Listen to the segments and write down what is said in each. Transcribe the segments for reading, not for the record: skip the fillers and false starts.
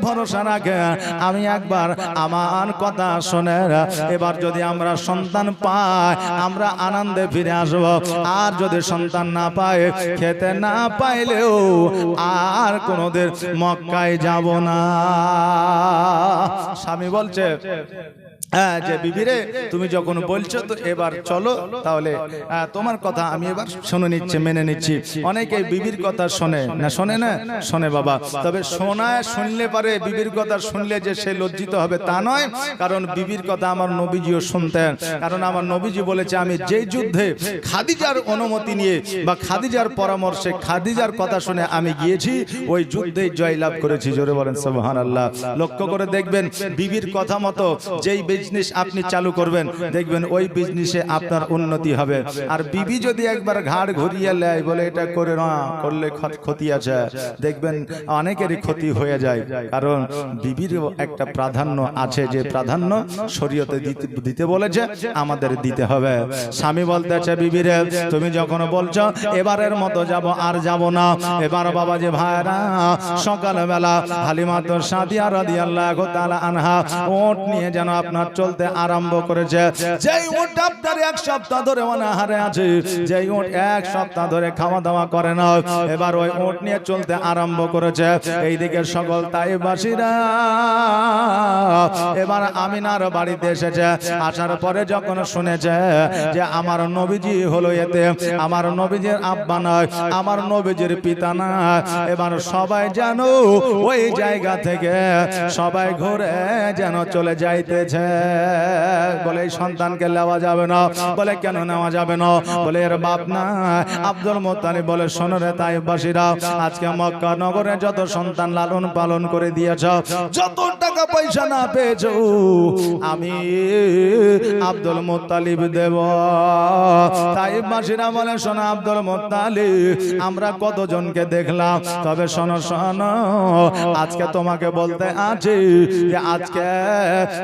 ভরসা রাখে আমি একবার আমার কথা শোনে এবার যদি আমরা সন্তান পাই আমরা আনন্দে ফিরে আসব আর যদি সন্তান না পাই খেতে না পাইলেও আর কোনোদিন মক্কায় যাব না স্বামী বলছে হ্যাঁ যে বিবিরে তুমি যখন বলছো তো এবার চলো তাহলে তোমার কথা আমি এবার শুনে নিচ্ছি মেনে নিচ্ছি অনেকেই বিবির কথা শোনে না শোনে বাবা তবে শুনলে পারে বিবির কথা শুনলে যে সে লজ্জিত হবে তা নয় কারণ বিবির কথা আমার নবীজিও শুনতেন কারণ আমার নবীজি বলেছে আমি যেই যুদ্ধে খাদিজার অনুমতি নিয়ে বা খাদিজার পরামর্শে খাদিজার কথা শুনে আমি গিয়েছি ওই যুদ্ধেই জয়লাভ করেছি জোরে বলেন সুবহানাল্লাহ লক্ষ্য করে দেখবেন বিবির কথা মতো যেই বিজনেস আপনি চালু করবেন দেখবেন ওই বিজনেসে আপনার উন্নতি হবে আর বিবি যদি একবার ঘাড় ঘুরিয়ে নেয় বলে এটা করে না করলে ক্ষতি আছে দেখবেন অনেকেরই ক্ষতি হয়ে যায় কারণ বিবির একটা প্রাধান্য আছে যে প্রাধান্য শরীয়তে দিতে বলেছে আমাদের দিতে হবে স্বামী বলতেছে বিবিরে তুমি যখন বলছো এবারের মতো যাব আর যাব না এবার বাবা যে ভাইরা সকালবেলা হালিমা তো সাদিয়া রাদিয়াল্লাহু তাআলা আনহা ওট নিয়ে যেন আপনার চলতে আরম্ভ করেছে যেই উট আপনার এক সপ্তাহ ধরে অনাহারে আছে যেই উট এক সপ্তাহ ধরে খাওয়া দাওয়া করে না এবার ওই উট নিয়ে চলতে আরম্ভ করেছে এইদিকে সকল তাইবাসীরা এবার আমিনার বাড়িতে এসেছে আসার পরে যখন শুনেছে যে আমার নবীজি হলো এতে আমার নবীজির আব্বা নয় আমার নবীজির পিতা না এবার সবাই যেন ওই জায়গা থেকে সবাই ঘুরে যেন চলে যাইতেছে বলে এই সন্তানকে নেওয়া যাবে না বলে কেন নেওয়া যাবে না বলে এর বাপ না আব্দুল মুত্তালিব বলে শোনো রে তাইবাসীরা আজকে মক্কা নগরে যত সন্তান লালন পালন করে দিয়েছ যত টাকা পয়সা না পেয়েছো আমি আব্দুল মুত্তালিব দেব তাইবাসীরা বলে শোনো আব্দুল মুত্তালিব আমরা কতজনকে দেখলাম তবে শোনো আজকে তোমাকে বলতে আছি যে আজকে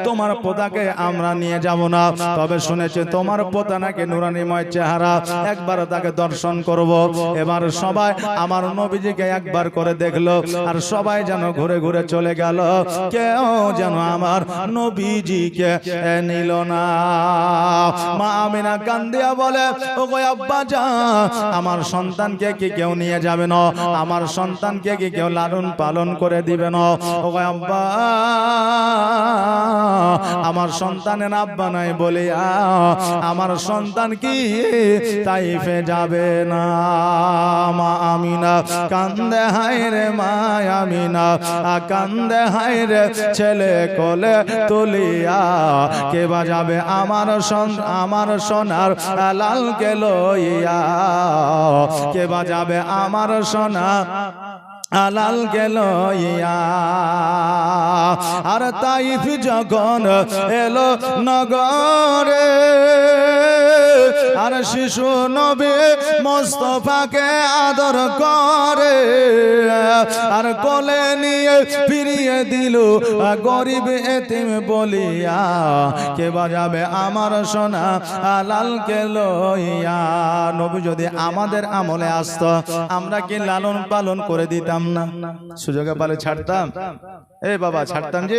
তোমার পোতাকে আমরা নিয়ে যাব না তবে শুনেছি তোমার পোতা নাকি নুরানিময় চেহারা একবার তাকে দর্শন করব এবার সবাই আমার নবীজিকে একবার করে দেখলো আর সবাই যেন ঘুরে ঘুরে চলে গেল কেউ যেন আমার নবীজিকে নিল না মা আমিনা কান্দিয়া বলে ওগো আব্বা জান আমার সন্তানকে কি কেউ নিয়ে যাবে না আমার সন্তানকে কি কেউ লালন পালন করে দিবে না ওগো আব্বা আমার সন্তানের আব্বা নাই বলে আমার সন্তান কি তাইফে যাবে না মা আমিনা কান্দে হায় রে মা আমিনা কান্দে হায় রে ছেলে কোলে তুলিয়া কে বাজাবে আমার সোনার লালকে লইয়া কে বাজাবে আমার সোনা আলাল গেল আর তাইফ যখন এলো নগরে আর শিশু নবী মুস্তাফাকে আদর করে আর কোলে নিয়ে ফিরিয়ে দিল গরিব এতিম বলিয়া কে বাজাবে আমার সোনা লালকে লইয়া নবী যদি আমাদের আমলে আসতো আমরা কি লালন পালন করে দিতাম না সুযোগে পালে ছাড়তাম এ বাবা ছাড়তাম যে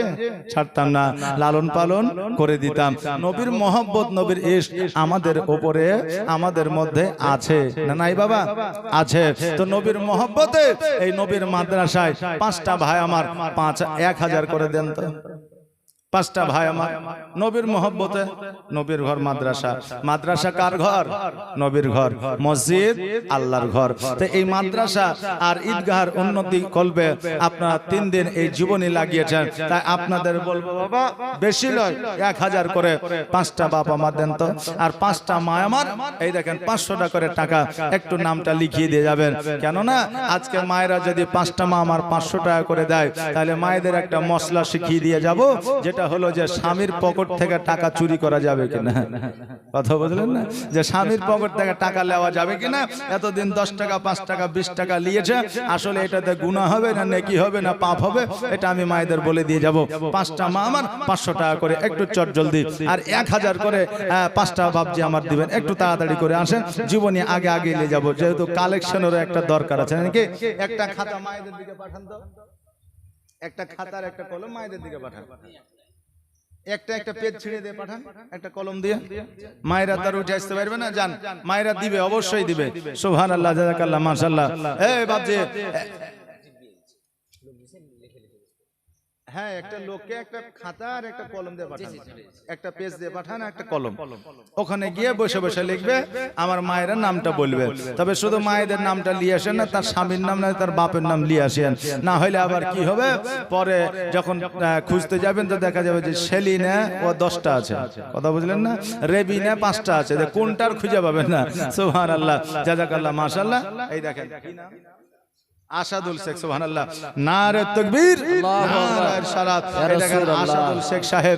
ছাড়তাম না লালন পালন করে দিতাম নবীর মহব্বত নবীর ইশক আমাদের উপরে আমাদের মধ্যে আছে না নাই বাবা আছে তো নবীর মহব্বতে এই নবীর মাদ্রাসায় 5টা ভাই আমার 1000 করে দেন তো 5টা ভাই আমার নবীর মহব্বতে নবীর ঘর মাদ্রাসা মাদ্রাসা কার ঘর নবীর ঘর মসজিদ আল্লাহর ঘর তো এই মাদ্রাসা আর ঈদগাহর উন্নতি করবে আপনারা 3 দিন এই জীবনী লাগিয়েছেন তাই আপনাদের বলবো বাবা বেশি নয় 1000 করে 5টা বাপ আমার দেন তো আর 5টা মা আমার এই দেখেন 500 টাকা করে টাকা একটু নামটা লিখিয়ে দিয়ে যাবেন কেন না আজকে মায়েরা যদি 5টা মা আমার 500 টাকা করে দেয় তাহলে মায়েদের একটা মশলা শিখিয়ে দিয়ে যাব যেটা হলো যে স্বামীর পকেট থেকে টাকা চুরি করা যাবে কিনা কথা বুঝলেন না যে স্বামীর পকেট থেকে টাকা নেওয়া যাবে কিনা এতদিন 10 টাকা 5 টাকা 20 টাকা নিয়েছে আসলে এটাতে গুনাহ হবে না নেকি হবে না পাপ হবে এটা আমি মায়েদের বলে দিয়ে যাব 5টা মা আমার 500 টাকা করে একটু চট জলদি আর 1000 করে 5টা বাপজি আমার দিবেন একটু তাড়াতাড়ি করে আসেন জীবনী আগে আগে নিয়ে যাব যেহেতু কালেকশনেরও একটা দরকার আছে নাকি একটা খাতা মায়েদের দিকে পাঠান তো একটা খাতার একটা কলম মায়েদের দিকে পাঠান, একটা একটা পেজ ছিঁড়ে দিয়ে পাঠান, একটা কলম দিয়ে। মায়েরা তার উঠে আসতে পারবে না, যান মায়েরা দিবে, অবশ্যই দিবে। সুবহানাল্লাহ, জাযাকাল্লাহ, মাশাআল্লাহ। এই বাপজি, হ্যাঁ একটা লোককে একটা খাতা আর একটা কলম দিয়ে পাঠান, একটা পেজ দিয়ে পাঠান, একটা কলম। ওখানে গিয়ে বসে বসে লিখবে, আমার মায়ের নামটা বলবে। তবে শুধু মায়েদের নামটা নিয়ে আসেন না, তার স্বামীর নাম না তার বাপের নাম নিয়ে আসেন, না হলে আবার কি হবে, পরে যখন খুঁজতে যাবেন তো দেখা যাবে যে সেলিনে ও 10টা আছে, কথা বুঝলেন না, রেবিনে 5টা আছে, কোনটার খুঁজে পাবেন না। সুবহানাল্লাহ, জাযাকাল্লাহ, মাশাআল্লাহ। এই দেখেন কি নাম, আসাদুল শেখ। সুবহানাল্লাহ, নারে তাকবীর, নারে সালাত। এই দেখেন আসাদুল শেখ সাহেব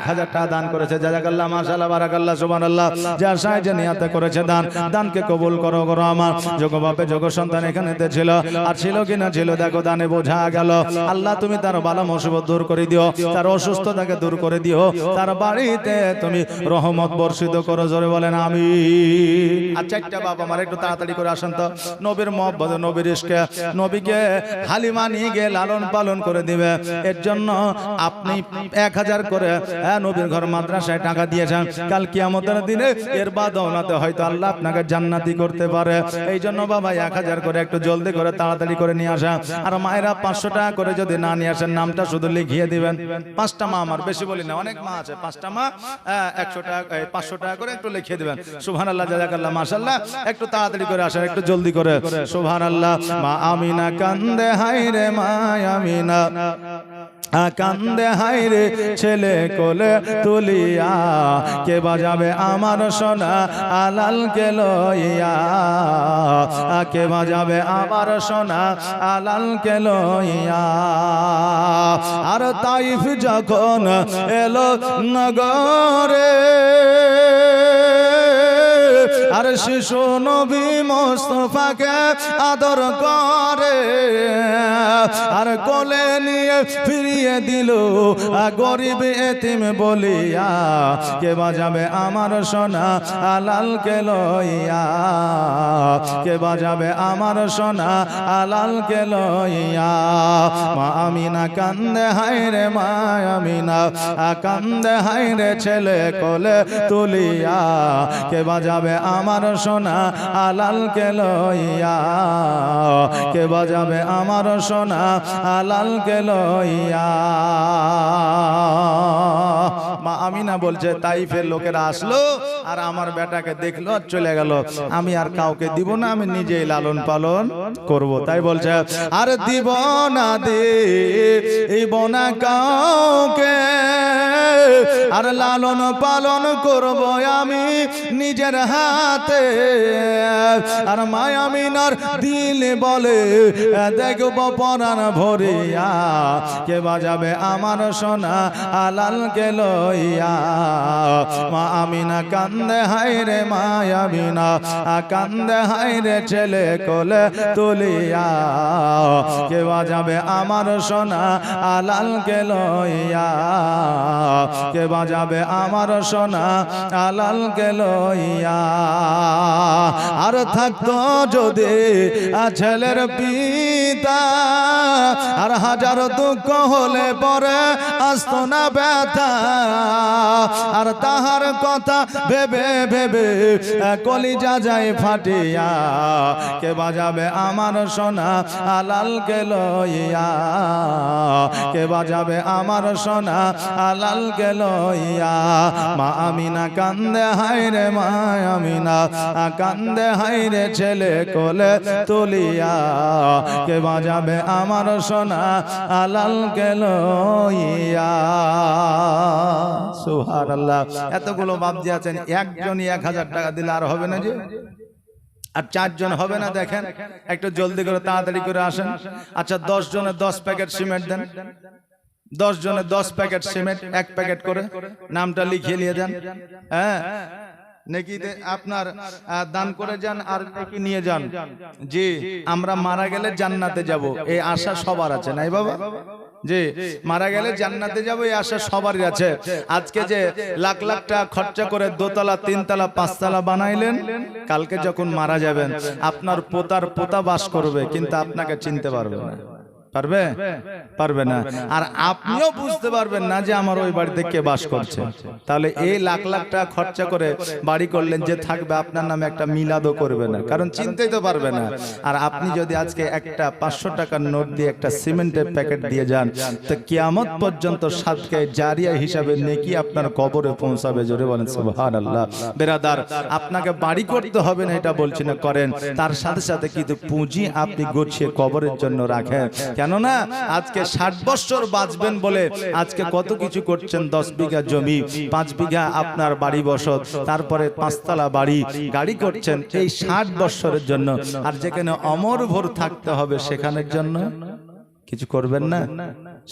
1000 টাকা দান করেছে, জাযাকাল্লাহ, মাশাআল্লাহ, বারাকাল্লাহ, সুবহানাল্লাহ। যার সাহায্যে নিয়তে করেছে দান, দানকে কবুল করো করো আমার যোগ বাপে যোগ সন্তান এখানেতে ছিল, আর ছিল কিনা ছিল দেখো, দানে বোঝা গেল। আল্লাহ তুমি তার বালা মুসিবত দূর করে দিও, তার অসুস্থতাকে দূর করে দিও, তার বাড়িতে তুমি রহমত বর্ষিত করো, জোরে বলেন আমিন। আর 4টা বাবা আমার একটু তাড়াতাড়ি করে আসেন তো, নবীর মহব্বত, নবীর ইশকে, নবীকে হালিমা নিয়ে গিয়ে লালন পালন করে দিবে। এর জন্য আপনি 1000 করে নবীর ঘর মাদ্রাসায় টাকা দিয়েছেন, কাল কিয়ামতের দিনে এর বাদৌলতে হয়তো আল্লাহ আপনাকে জান্নাতি করতে পারে। এই জন্য বাবা 1000 করে একটু জলদি করে তাড়াতাড়ি করে নিয়ে আসা। আর মায়েরা 500 টাকা করে যদি না নিয়ে আসেন, নামটা শুধু লিখিয়ে দিবেন। 5টা মা আমার, বেশি বলি না, অনেক মা আছে, 5টা মা 100 টাকা 500 টাকা করে একটু লিখিয়ে দিবেন। সুবহানাল্লাহ, জাযাকাল্লাহ, মাশাআল্লাহ। একটু তাড়াতাড়ি করে আসেন, একটু জলদি করে। সুবহানাল্লাহ। মা আমিনা কান্দে হায়রে, মা আমিনা কান্দে হায়রে, ছেলে কোলে তুলিয়া, কে বাজাবে আমার সোনা আলালকে লইয়া, কে বাজাবে আমার সোনা আলালকে লইয়া। আর তাইফ যখন এলো নগরে, আর শিশু নবী মুস্তাফাকে আদর করে, আর কোলে নিয়ে ফিরিয়ে দিল গরিব এতিম বলিয়া, কে বাজাবে আমার সোনা আলালকে লইয়া, কে বাজাবে আমার সোনা আলালকে লইয়া। মা আমিনা কান্দে হায়রে, মা আমিনা কান্দে হায়রে, ছেলে কোলে তুলিয়া, কে বাজাবে আমার সোনা আলালকে লইয়া, কে বাজাবে আমার সোনা আলালকে লইয়া। মা আমিনা বলছে, তাইফের লোকেরা আসলো আর আমার বেটাকে দেখলো আর চলে গেল, আমি আর কাউকে দিব না, আমি নিজেই লালন পালন করব। তাই বলছে, আর দিব না, দিব না কাউকে, আর লালন পালন করব আমি নিজের হাতে। আর মা আমিনার দিল বলে, দেখব পরাণ ভরিয়া, কে বাজাবে আমার সোনা আলালকে লইয়া। মা আমিনা কান্দে হায়রে, মা আমিনা কান্দে হায়রে, ছেলে কোলে তুলিয়া, কে বাজাবে আমার সোনা আলালকে লইয়া, কে বাজাবে আমার সোনা আলালকে লইয়া। আর থাকতো যদি ছেলের পিতা, আর হাজার দুঃখ হলে পরে আসতো না ব্যথা, আর তাহার কথা ভেবে ভেবে কলিজা যায় ফাটিয়া, কে বাজাবে আমার সোনা আলালকে লইয়া, কে বাজাবে আমার সোনা আলালকে লইয়া। মা আমিনা কান্দে হায়রে, মা আমিনা কান্দে হায়রে, ছেলে কোলে তুলিয়া, কে বাজাবে আমার সোনা আলালকে লইয়া। সুবহানাল্লাহ। এতগুলো বাপজি আছেন, একজনই 1000 টাকা দিলে আর হবে না যে, আর 4 জন হবে না। দেখেন একটু জলদি করে তাড়াতাড়ি করে আসেন। আচ্ছা 10 জনে 10 প্যাকেট সিমেন্ট দেন, 10 জনে 10 প্যাকেট সিমেন্ট, 1 প্যাকেট করে নামটা লিখিয়ে নিয়ে যান। হ্যাঁ, নাকি আপনার দান করে যান আর নাকি নিয়ে যান। জি, আমরা মারা গেলে জান্নাতে যাব, এই আশা সবার আছে, নাই বাবা? জি, মারা গেলে জান্নাতে যাব, এই আশা সবারই আছে। আজকে যে লাখ লাখ টাকা খরচা করে 2 তলা 3 তলা 5 তলা বানাইলেন, কালকে যখন মারা যাবেন আপনার পোতার পোতা বাস করবে, কিন্তু আপনাকে চিনতে পারবে না। পারবে? পারবে না। আর আপনিও বুঝতে পারবেন না যে আমার ওই বাড়িতে কে বাস করছে। তাহলে এই লাখ লাখ টাকা খরচা করে বাড়ি করলেন, যে থাকবে আপনার নামে একটা মিলাদও করবে না, কারণ চিনতেই তো পারবে না। আর আপনি যদি আজকে একটা 500 টাকার নোট দিয়ে একটা সিমেন্টের প্যাকেট দিয়ে যান, তো কিয়ামত পর্যন্ত সাদকায়ে জারিয়া হিসাবে নেকি আপনার কবরে পৌঁছাবে। জোরে বলেন সুবহানাল্লাহ। বেরাদার, আপনাকে বাড়ি করতে হবে না এটা বলছি না, করেন, তার সাথে সাথে কিন্তু পুঁজি আপনি গুছিয়ে কবরের জন্য রাখেন। কেননা আজকে 60 বছর বাঁচবেন বলে আজকে কত কিছু করছেন। 10 বিঘা জমি, 5 বিঘা আপনার বাড়ি বসত, তারপরে 5 তলা বাড়ি, গাড়ি করছেন এই 60 বছরের জন্য। আর যেখানে অমর ভোর থাকতে হবে সেখানের জন্য কিছু করবেন না,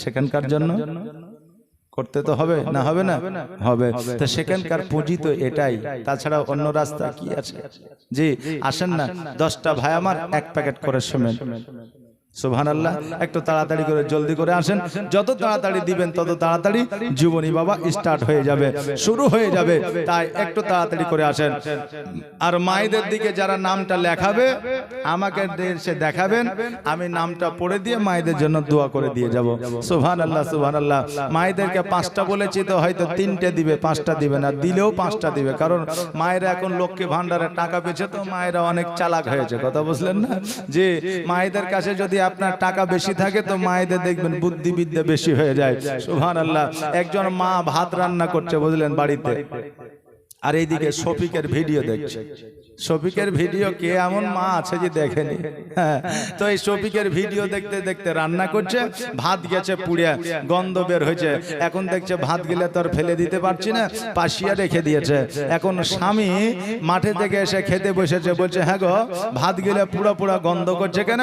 সেখানকার জন্য করতে তো হবে না, হবে না? হবে। তো সেখানকার পুঁজি তো এটাই, তাছাড়া অন্য রাস্তা কি আছে? জি আসেন না, 10টা ভাই আমার 1 প্যাকেট করে সিমেন্ট। সুবহানাল্লাহ। একটু তাড়াতাড়ি করে জলদি করে আসেন, যত তাড়াতাড়ি দিবেন তত তাড়াতাড়ি জীবনী বাবা স্টার্ট হয়ে যাবে, শুরু হয়ে যাবে। তাই একটু তাড়াতাড়ি করে আসেন। আর মায়েদের দিকে যারা নামটা লেখাবে আমাকে এসে দেখাবেন, আমি নামটা পড়ে দিয়ে মায়েদের জন্য দোয়া করে দিয়ে যাব। সুবহানাল্লাহ সুবহানাল্লাহ। মায়েদেরকে 5টা বলেছি তো হয়তো 3টে দিবে, 5টা দিবে না, দিলেও 5টা দিবে, কারণ মায়েরা এখন লক্ষ্মী ভান্ডারের টাকা পেয়েছে তো মায়েরা অনেক চালাক হয়েছে, কথা বুঝলেন না? যে মায়েদের কাছে যদি আপনার টাকা বেশি থাকে তো মায়েদের দেখবেন বুদ্ধিবিদ্যা বেশি হয়ে যায়। সুবহানাল্লাহ। একজন মা ভাত রান্না করছে বুঝলেন বাড়িতে, আর এইদিকে শফিকের ভিডিও দেখছে। শফিকের ভিডিও কে এমন মা আছে যে দেখেনি? হ্যাঁ, তো এই শফিকের ভিডিও দেখতে দেখতে রান্না করছে, ভাত গেছে পুড়িয়া, গন্ধ বের হয়েছে। এখন দেখছে ভাত গেলে তো আর ফেলে দিতে পারছি না, পাশিয়া রেখে দিয়েছে। এখন স্বামী মাঠে থেকে এসে খেতে বসেছে, বলছে হ্যাঁ গো ভাত গেলে পুরো পুরো গন্ধ করছে কেন?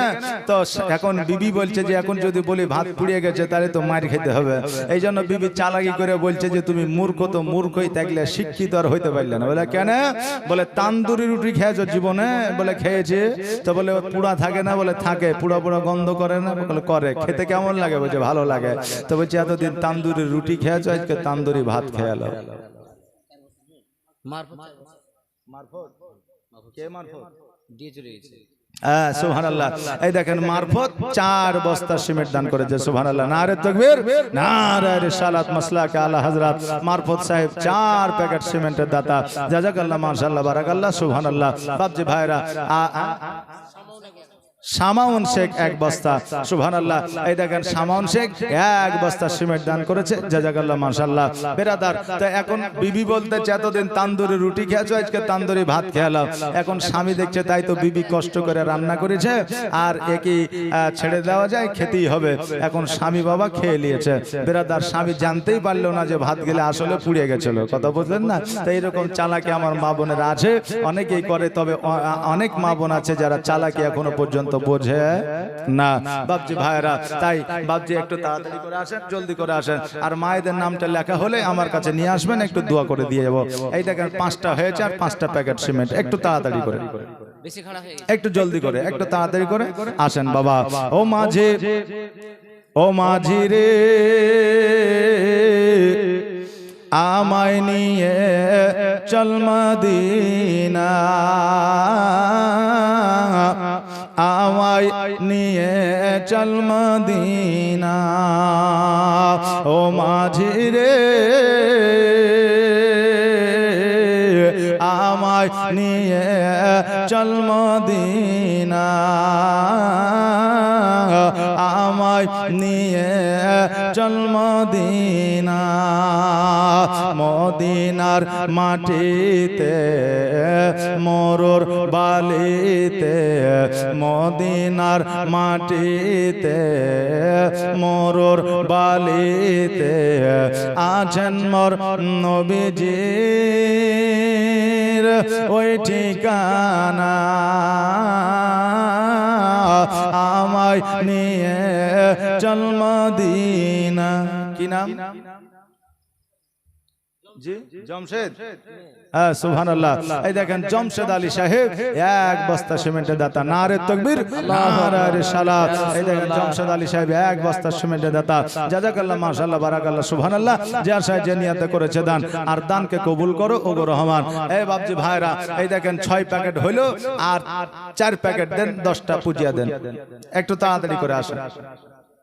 তো এখন বিবি বলছে যে এখন যদি বলি ভাত পুড়িয়ে গেছে তাহলে তো মার খেতে হবে। এই জন্য বিবি চালাকি করে বলছে যে তুমি মূর্খ, তো মূর্খই থাকলে শিক্ষিত আর হইতে পারলে না। বলে কেন? বলে তান্দুরি রুটি খেয়েছো জীবনে? বলে খেয়েছে। তো বলে পুড়া থাকে না? বলে থাকে। পুড়া পুড়া গন্ধ করে না? বলে করে। খেতে কেমন লাগে? বলছে ভালো লাগে। তো বলছে এতদিন তান্দুরি রুটি খেয়েছো, আজকে তান্দুরি ভাত খেয়ে এলো। সুবহানাল্লাহ। এই দেখেন মারফত 4 বস্তা সিমেন্ট দান করেছে। সুবহানাল্লাহ। নারে তাকবীর, নারে রিসালাত, মাসলাকে আলা হযরত মারফত সাহেব 4 প্যাকেট সিমেন্টের দাতা। জাযাকাল্লাহ, মাশাআল্লাহ, বারাকাল্লাহ। সুবহানাল্লাহ। বাপজি ভাইরা, শামাউন শেখ 1 বস্তা। সুবহানাল্লাহ। এই দেখেন শামাউন শেখ 1 বস্তা সিমেন্ট দান করেছে। জাযাকাল্লাহ, মাশাআল্লাহ। বেরাদার, তো এখন বিবি বলতেছে এতদিন তান্দুরি রুটি খেয়েছো, আজকে তান্দুরি ভাত খেলাও। এখন স্বামী দেখছে তাই তো বিবি কষ্ট করে রান্না করেছে, আর একই ছেড়ে দেওয়া যায়, খেতেই হবে। এখন স্বামী বাবা খেয়ে নিয়েছে। বেরাদার, স্বামী জানতেই পারলো না যে ভাত গেলে আসলে পুড়িয়ে গেছিল, কথা বুঝলেন না? তো এইরকম চালাকি আমার মা বোনেরা আছে, অনেকেই করে, তবে অনেক মা বোন আছে যারা চালাকি এখনো পর্যন্ত বোঝে না। বাপজি ভাইরা, তাই বাপজি একটু তাড়াতাড়ি করে আসেন, জলদি করে আসেন। আর মায়েদের নামটা লেখা হলে আমার কাছে নিয়ে আসবেন, একটু দোয়া করে দিয়ে যাবো। এই দেখেন 5টা হয়েছে, আর 5টা প্যাকেট সিমেন্ট। একটু তাড়াতাড়ি করে, একটু জলদি করে, একটু তাড়াতাড়ি করে আসেন বাবা। ও মাঝি, ও মাঝি রে, আমায় নিয়ে চল মদিনা, আমায় নিয়ে চল মদিনা। ও মাঝি রে, আমায় নিয়ে চল মদিনা, আমায় নিয়ে চল মদিনা। মদিনার মাটিতে মরুর বালিতে, মদিনার মাটিতে মরুর বালিতে আছেন মোর নবীজির ওই ঠিকানা। আমায় নিয়ে চল মদিনা। কি নাম? জি জমশেদ। হ্যাঁ, সুবহানাল্লাহ। এই দেখেন জমশেদ আলী সাহেব 1 বস্তা সিমেন্টের দাতা। নারে তাকবীর, নারে রিসালাত। এই দেখেন জমশেদ আলী সাহেব 1 বস্তা সিমেন্টের দাতা। জাযাকাল্লাহ, মাশাআল্লাহ, বারাকাল্লাহ। সুবহানাল্লাহ। যে আশায় যে নিয়তে করেছে দান, আর দানকে কবুল করো ওগো রহমান। এই বাপজি ভাইরা, এই দেখেন 6 প্যাকেট হইলো, আর 4 প্যাকেট দেন, 10টা পুজিয়া দেন। একটু তাড়াতাড়ি করে আসেন।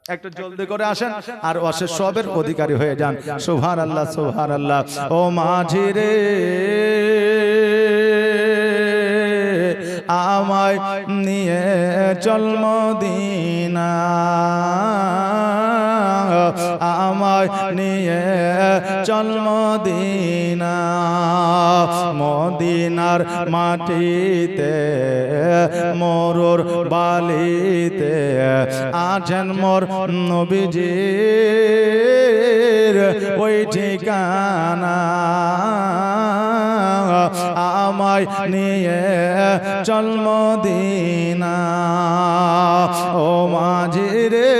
একটু জলদি করে আসেন আর অশেষ সবের অধিকারী হয়ে যান। সুবহানাল্লাহ সুবহানাল্লাহ। ও মাঝি রে আমায় নিয়ে চল মদিনা, আমায় নিয়ে চল মদিনা, মদিনার মাটিতে মরুর বালিতে আছেন মোর নবীজির ওই ঠিকানা, আমায় নিয়ে চল মদিনা। ও মাঝি রে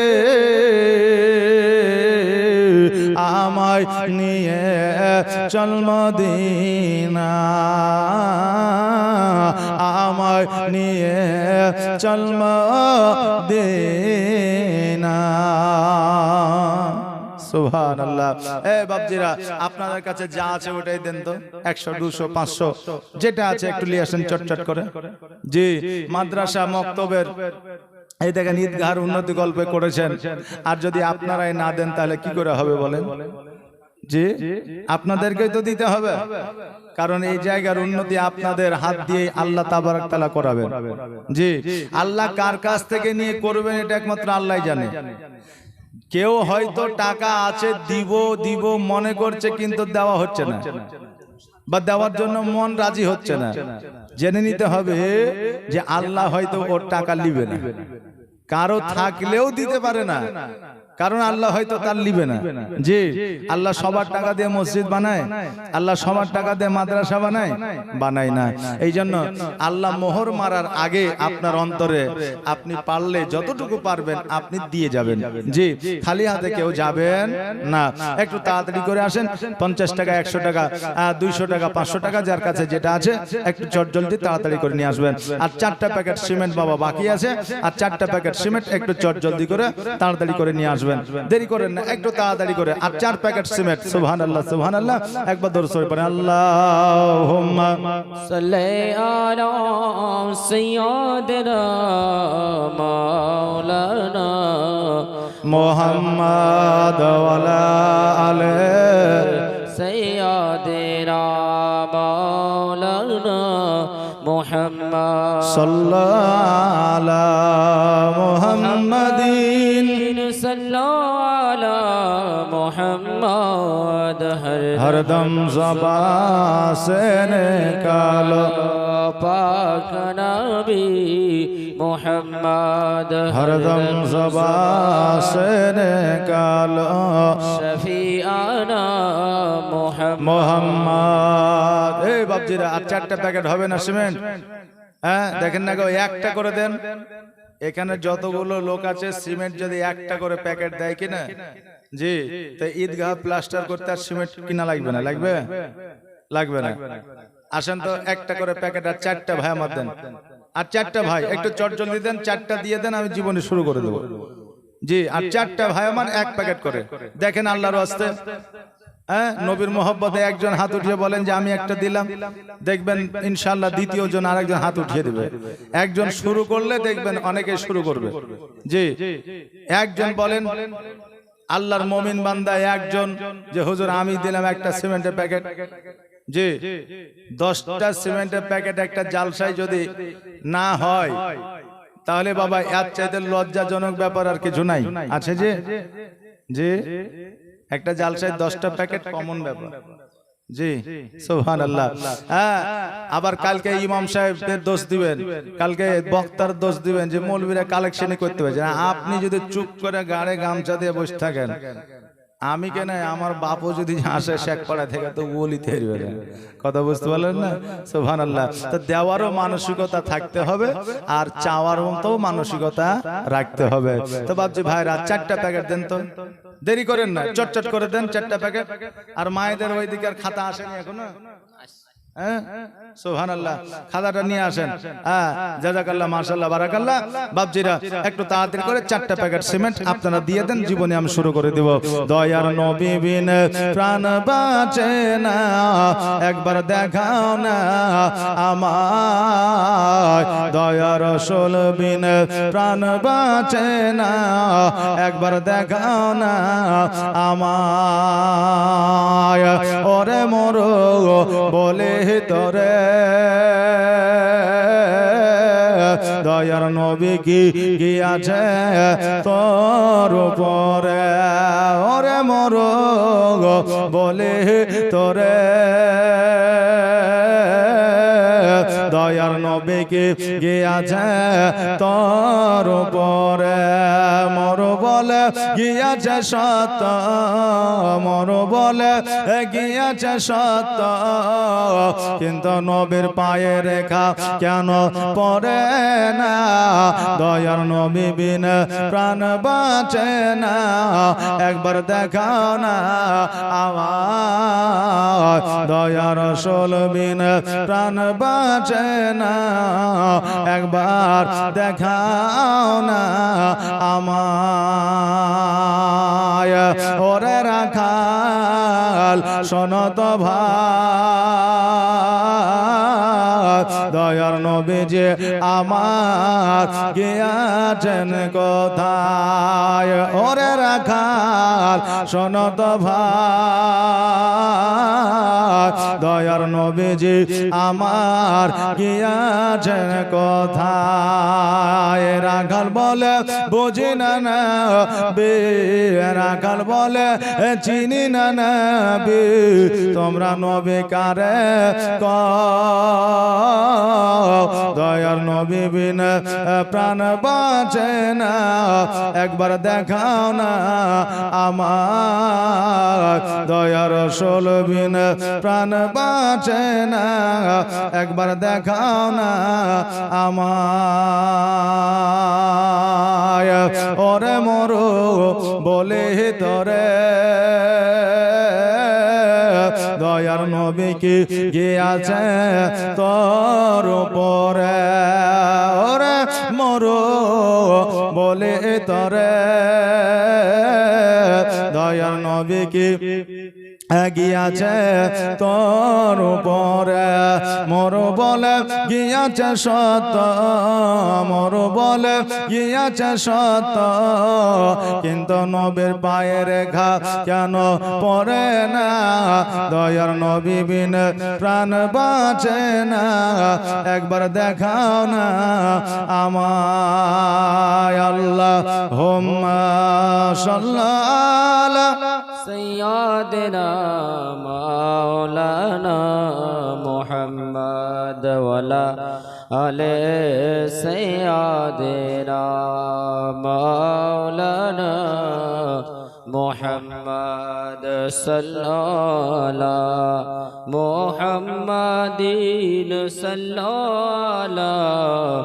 আমায় নিয়ে চল মদিনা, আমায় নিয়ে চল মদিনা। সুবহানাল্লাহ। এ বাপজিরা আপনাদের কাছে যা আছে ওটাই দেন তো, 100 200 500 যেটা আছে একটু নিয়ে আসেন চটচট করে। জি মাদ্রাসা মক্তবের এই দেখেন ঈদগাহর উন্নতি গল্পে করেছেন, আর যদি আপনারাই না দেন তাহলে কি করে হবে বলেন? জি আপনাদেরকেই তো দিতে হবে, কারণ এই জায়গার উন্নতি আপনাদের হাত দিয়ে আল্লাহ তাবারক তাআলা করাবেন। জি আল্লাহ কার কাছ থেকে নিয়ে করবেন এটা একমাত্র আল্লাহই জানে। কেউ হয়তো টাকা আছে দিব দিব মনে করছে কিন্তু দেওয়া হচ্ছে না, বা দেওয়ার জন্য মন রাজি হচ্ছে না। জেনে নিতে হবে যে আল্লাহ হয়তো ওর টাকা নিবে না, কারো থাকলেও দিতে পারে না, কারণ আল্লাহ হয়তো তার নিবে না। জি আল্লাহ সবার টাকা দিয়ে মসজিদ বানায়, আল্লাহ সবার টাকা দিয়ে মাদ্রাসা বানায় না। এই জন্য আল্লাহ মোহর মারার আগে আপনার অন্তরে আপনি পারলে যতটুকু পারবেন আপনি দিয়ে যাবেন। জি খালি হাতে কেউ যাবেন না। একটু তাড়াতাড়ি করে আসেন, 50 টাকা 100 টাকা 200 টাকা 500 টাকা যার কাছে যেটা আছে একটু চটজলদি তাড়াতাড়ি করে নিয়ে আসবেন। আর 4টা প্যাকেট সিমেন্ট বাবা বাকি আছে, আর 4টা প্যাকেট সিমেন্ট একটু চটজলদি করে তাড়াতাড়ি করে নিয়ে আসবেন, দেরি করেন না, একটু তাড়াতাড়ি করে। আর 4 প্যাকেট সিমেন্ট। সুবহানাল্লাহ সুবহানাল্লাহ। একবার দরুদ শরীফ পড়েন। আল্লাহুম্মা সাল্লি আলা সাইয়্যিদিনা মাওলানা মুহাম্মাদ ওয়া আলা আলি সাইয়্যিদিনা মাওলানা মুহাম্মদ সাল্লাল্লাহু আলা মুহাম্মাদিন সাল্লাল্লাহু আলা মুহাম্মদ हरदम ज़बान से निकालो पाक नबी मुहम्मद, हरदम ज़बान से निकालो शफीआना मोहम्मद। ए बापजीरा আর 4টা প্যাকেট হবে না সিমেন্ট? হ্যাঁ দেখেন না গো, একটা করে দেন। এখানে যতগুলো লোক আছে সিমেন্ট যদি একটা করে প্যাকেট দেয় কিনা, জি তো ঈদগাহ প্লাস্টার করতে আর সিমেন্ট কিনা লাগবে না? লাগবে? লাগবে না। আসেন তো একটা করে প্যাকেট আর 4টা ভাই আমার দেন। আর 4টা ভাই একটু চটজলদি দেন, 4টা দিয়ে দেন, আমি জীবনে শুরু করে দেবো। জি আর 4টা ভাই আমার 1 প্যাকেট করে দেখেন আল্লাহর ওয়াস্তে। হ্যাঁ নবীর মোহব্বতে একজন হাত উঠিয়ে বলেন যে আমি একটা দিলাম, দেখবেন ইনশাআল্লাহ দ্বিতীয় জন আরেকজন হাত উঠিয়ে দিবে। একজন শুরু করলে দেখবেন অনেকে শুরু করবে। জি একজন বলেন আল্লাহর মুমিন বান্দা একজন যে হুজুর আমি দিলাম একটা সিমেন্টের প্যাকেট। জি 10টা সিমেন্টের প্যাকেট একটা জালসায় যদি না হয় তাহলে বাবা এর চাইতে লজ্জাজনক ব্যাপার আর কিছু নাই। আছে যে জি একটা জালসায় 10টা প্যাকেট কমন ব্যাপার। জি সুবহানাল্লাহ। হ্যাঁ আবার কালকে ইমাম সাহেবদের দোষ দিবেন, কালকে বক্তার দোষ দিবেন যে মৌলবীরা কালেকশনই করতে পারছে না। আপনি যদি চুপ করে গাড়ে গামছা দিয়ে বসে থাকেন, আমি কেন আমার বাপও যদি আসে শেখপাড়া থেকে তো বলিতে পারবে না। কথা বুঝতে পারলেন না? সুবহানাল্লাহ। তো দেওয়ারও মানসিকতা থাকতে হবে আর চাওয়ার মতো মানসিকতা রাখতে হবে। তো বাপজি ভাইরা 4টা প্যাকেট দেন তো, দেরি করেন না, চটচট করে দেন 4টা প্যাকেট। আর মায়েদের ওইদিকে আর খাতা আসেনি এখনো? হ্যাঁ সুবহানাল্লাহ, খাদাটা নিয়ে আসেন। হ্যাঁ জাযাকাল্লাহ, মাশাআল্লাহ, বারাকাল্লাহ। বাপজিরা একটু তাড়াতাড়ি করে 4টা প্যাকেট সিমেন্ট আপনারা দিয়ে দেন, জীবনে আমি শুরু করে দেব। দয়ার নবী বিন প্রাণ বাঁচে না, একবার দেখাও না আমায়। দয়ার রাসূল বিন প্রাণ বাঁচে না, একবার দেখাও না আমায়। ওরে মরো বলে তোরে দয়ার নবী কি আছে তোর উপরে। ওরে মরো বলে তোরে দয়ার নবী কি আছে তোর উপরে। মর বলে গিয়াছে সত্য, মর বলে গিয়াছে সত্য, কিন্তু নবীর পায়ে রেখা কেন পড়ে না। দয়ার নবী বিন প্রাণ বাঁচে না, একবার দেখাও না আমার। দয়ার রাসূল বিন প্রাণ বাঁচে না, একবার দেখাও না আমায়। ওরে রাখাল শোনো তো ভাই, দয়ার নবী যে আমার গিয়াছেন কোথায়। ওরে রাখাল শোনো তো ভাই, দয়ার নবী যে আমার গিয়াছেন কোথায়। রাখাল বলে বুঝি না নবী, রাখাল বলে চিনি না নবী, তোমরা নবী কারে কও। দয়ার নবী বিন প্রাণ বাঁচে না, একবার দেখাও না আমার। দয়ার রাসূল বিন প্রাণ বাঁচে না, একবার দেখাও না আমায়। ওরে মরো বলে তোরে দয়ার নবী কি আছে তোর উপরে। ওরে মরো বলে তোরে দয়ার নবী কি গিয়াছে তোর উপরে। মোর বলে গিয়াছে সত্য, মোর বলে গিয়াছে সত্য, কিন্তু নবীর পায়ে রেখা কেন পড়ে না। দয়ার নবী বিন প্রাণ বাঁচে না, একবার দেখাও না আমায়। আল্লাহুম্মা সাল্লি سيدنا مولانا محمد وعلى آل سيدنا مولانا محمد صلى الله محمد صلى الله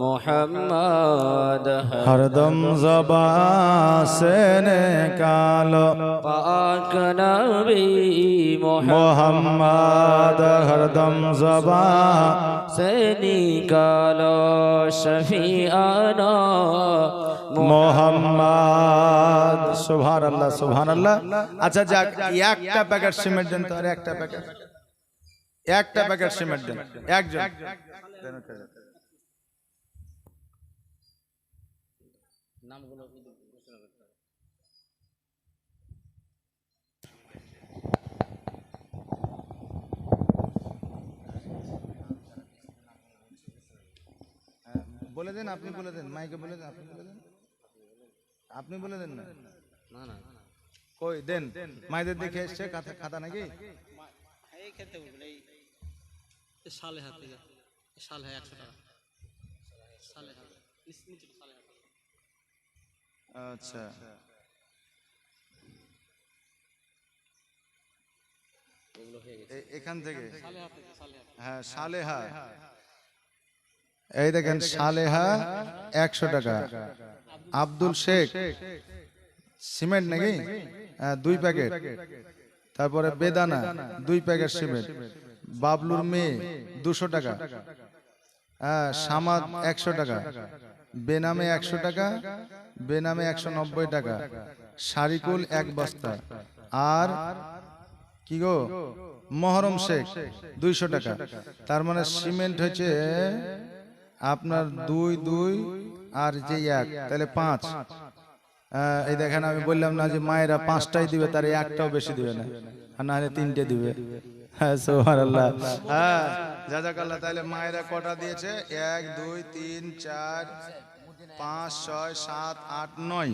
محمد हरदम ज़बान से निकालो पाक नबी मोहम्मद, हरदम ज़बान से निकालो शफीआना मोहम्मद। सुभान अल्लाह, सुभान अल्लाह। अच्छा যাক, একটা প্যাকেট সিমেন্ট দেন তো, আর একটা প্যাকেট সিমেন্ট দেন একজন। বলে দেন, আপনি বলে দেন, মাইকে বলে দেন, আপনি বলে দেন, আপনি বলে দেন না। না না কই দেন, মাইদের দেখে এসছে খাতা নাকি? এই খেতে বলে এই সালে হাতে সালে 100 টাকা সালে হাতে নিচে সালে হাতে। আচ্ছা এখান থেকে হ্যাঁ সালেহা, এই দেখেন সালেহা 100 টাকা। আব্দুল শেখ সিমেন্ট নাকি? হ্যাঁ 2 প্যাকেট। তারপরে বেদানা 2 প্যাকেট সিমেন্ট। বাবলুর মেয়ে 200 টাকা, হ্যাঁ সামাদ 100 টাকা, বেনামে 100 টাকা, বেনামে 190 টাকা, শারিকুল 1 বস্তা, আর কি গো মহরম শেখ 200 টাকা। তার মানে সিমেন্ট হচ্ছে আপনার 2 2 আর যে 1 তাহলে 5। এই দেখেন আমি বললাম না যে মায়েরা 5টাই দিবে, তার একটাও বেশি দিবে না, আর না হলে 3টে দিবে। হ্যাঁ সুবহানাল্লাহ। হ্যাঁ জাযাকাল্লাহ। তাহলে মায়েরা কটা দিয়েছে? 1 2 3 4 5 6 7 8 9।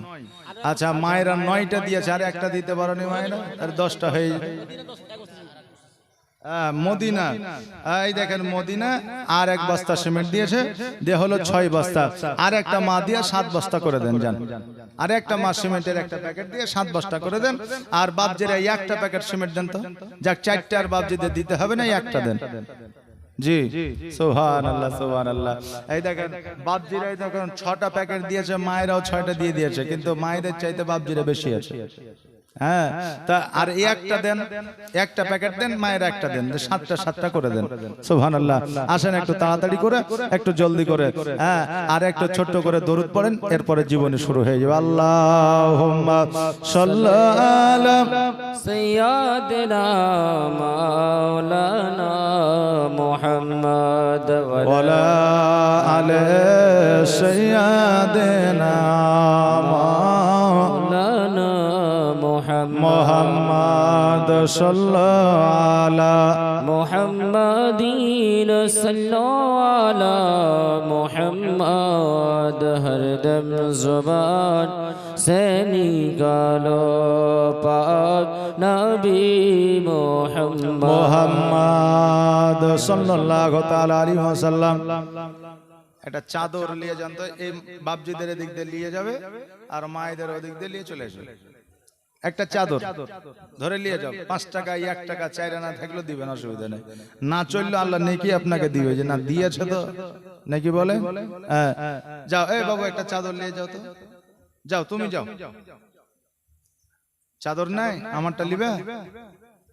আচ্ছা মায়েরা 9টা দিয়েছে, আর একটা দিতে পারোনি মায়েরা, আর 10টা হয়ে যাবে। মদিনা, এই দেখেন মদিনা আর 1 বস্তা সিমেন্ট দিয়েছে, দিয়ে হলো 6 বস্তা। আর একটা মা দিয়ে 7 বস্তা করে দেন জান। আর একটা মা সিমেন্টের একটা প্যাকেট দিয়ে 7 বস্তা করে দেন। আর বাপজিরা একটা প্যাকেট সিমেন্ট দেন তো, যাক 4টে আর বাপজিদের দিতে হবে না, একটা দেন। জি সুবহানাল্লাহ সুবহানাল্লাহ। এই দেখেন বাপজিরা দেখেন 6টা প্যাকেট দিয়েছে, মায়েরাও 6টা দিয়ে দিয়েছে, কিন্তু মায়েদের চাইতে বাপজিরা বেশি আছে। হ্যাঁ তা আর একটা দেন, একটা প্যাকেট দেন, মায়ের একটা দেন, 7টা করে দেন। সুবহানাল্লাহ। আসেন একটু তাড়াতাড়ি করে, একটু জলদি করে, হ্যাঁ আর একটু ছোট্ট করে দরুদ পড়েন, এরপরে জীবনী শুরু হয়ে যাবে। আল্লাহুম্মা সাল্লি আলা সাইয়্যিদিনা মাওলানা মুহাম্মদ ওয়ালা আলি সাইয়্যিদিনা মাওলানা মুহাম্মদ সাল্লাল্লাহু আলা मुहम्मदीन सल्लल्लाहु मुहम्मद हरदम ज़ुबान से निकालो पाक नबी মুহাম্মদ সাল্লাল্লাহু তাআলা আলাইহি ওয়াসাল্লাম। একটা চাদর নিয়ে যান তো, এই বাপজিদের দিক দিয়ে নিয়ে যাবে আর মায়েদের ওদিক দিয়ে নিয়ে চলে আসবে। একটা চাদর ধরে নিয়ে যাও, 5 টাকা 1 টাকা 4 আনা থাকলেও দিবেন, অসুবিধা নেই। না চললে আল্লাহ নেকি আপনাকে দিবে, যে না দিয়েছে তো নাকি বলে। হ্যাঁ যাও, এই বাবু একটা চাদর নিয়ে যাও তো, যাও তুমি যাও। চাদর নাই আমারটা নিবে,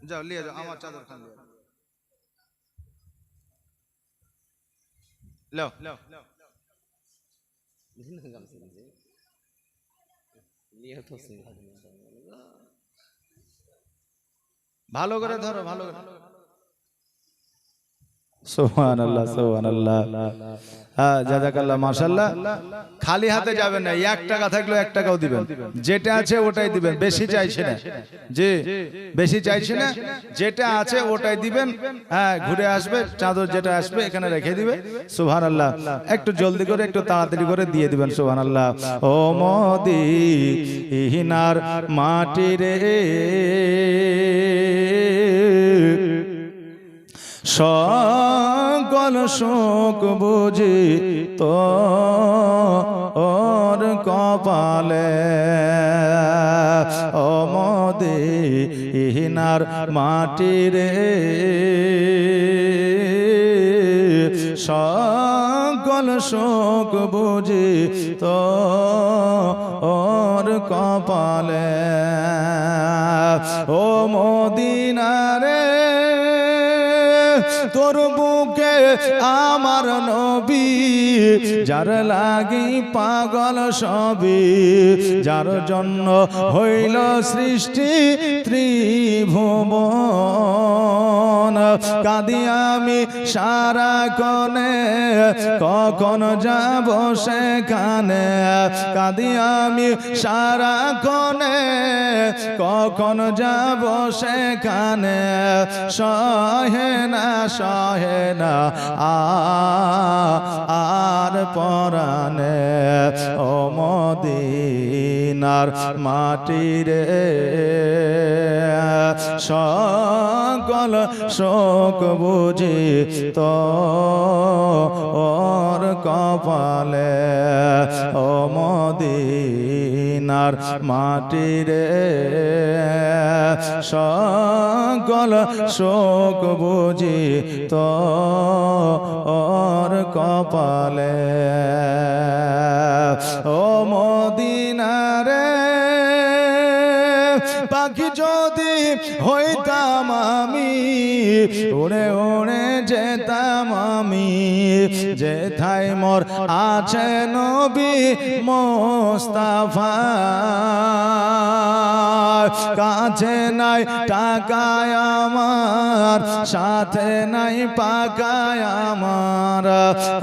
যাও নিয়ে যাও, আমার চাদর খান লাও। ভালো করে ধরো, ভালো করে। সুবহানাল্লাহ সুবহানাল্লাহ। হ্যাঁ জাযাকাল্লাহ মাশাআল্লাহ। খালি হাতে যাবেন না, 1 টাকা থাকলে 1 টাকাও দিবেন, যেটা আছে ওটাই দিবেন, বেশি চাইছে না। জি বেশি চাইছে না, যেটা আছে ওটাই দিবেন। হ্যাঁ ঘুরে আসবে, চাদর যেটা আসবে এখানে রেখে দিবে। সুবহানাল্লাহ। একটু জলদি করে, একটু তাড়াতাড়ি করে দিয়ে দিবেন। সুবহানাল্লাহ। ও মদিনার মাটি রে, সকল শোক বুঝি তোর কপালে, ও মদিনার মাটি রে, সকল শোক বুঝি তোর কপালে, ও মদিনা রে, তোর বুকে আমার নবী, যার লাগি পাগল সবই, যার জন্য হইল সৃষ্টি ত্রিভুবন। কাঁদি আমি সারা কনে, কখন যাব সেখানে, কাঁদি আমি সারা কনে, কখন যাব সেখানে, সহে না সহে না আর পরানে, ও মদিনার মাটি রে, সকল শোক বুঝি তোর কপালে, ও মদিনার মাটি রে, সকল শোক বুঝি তোর কপালে, ও মদিনা রে, পাখি যদি হইতাম আমি, উড়ে উড়ে যেতাম আমি যেথায় মোর আছে নবী মুস্তাফা। কাছে নাই টাকায় আমার, সাথে নাই পাকায় আমার,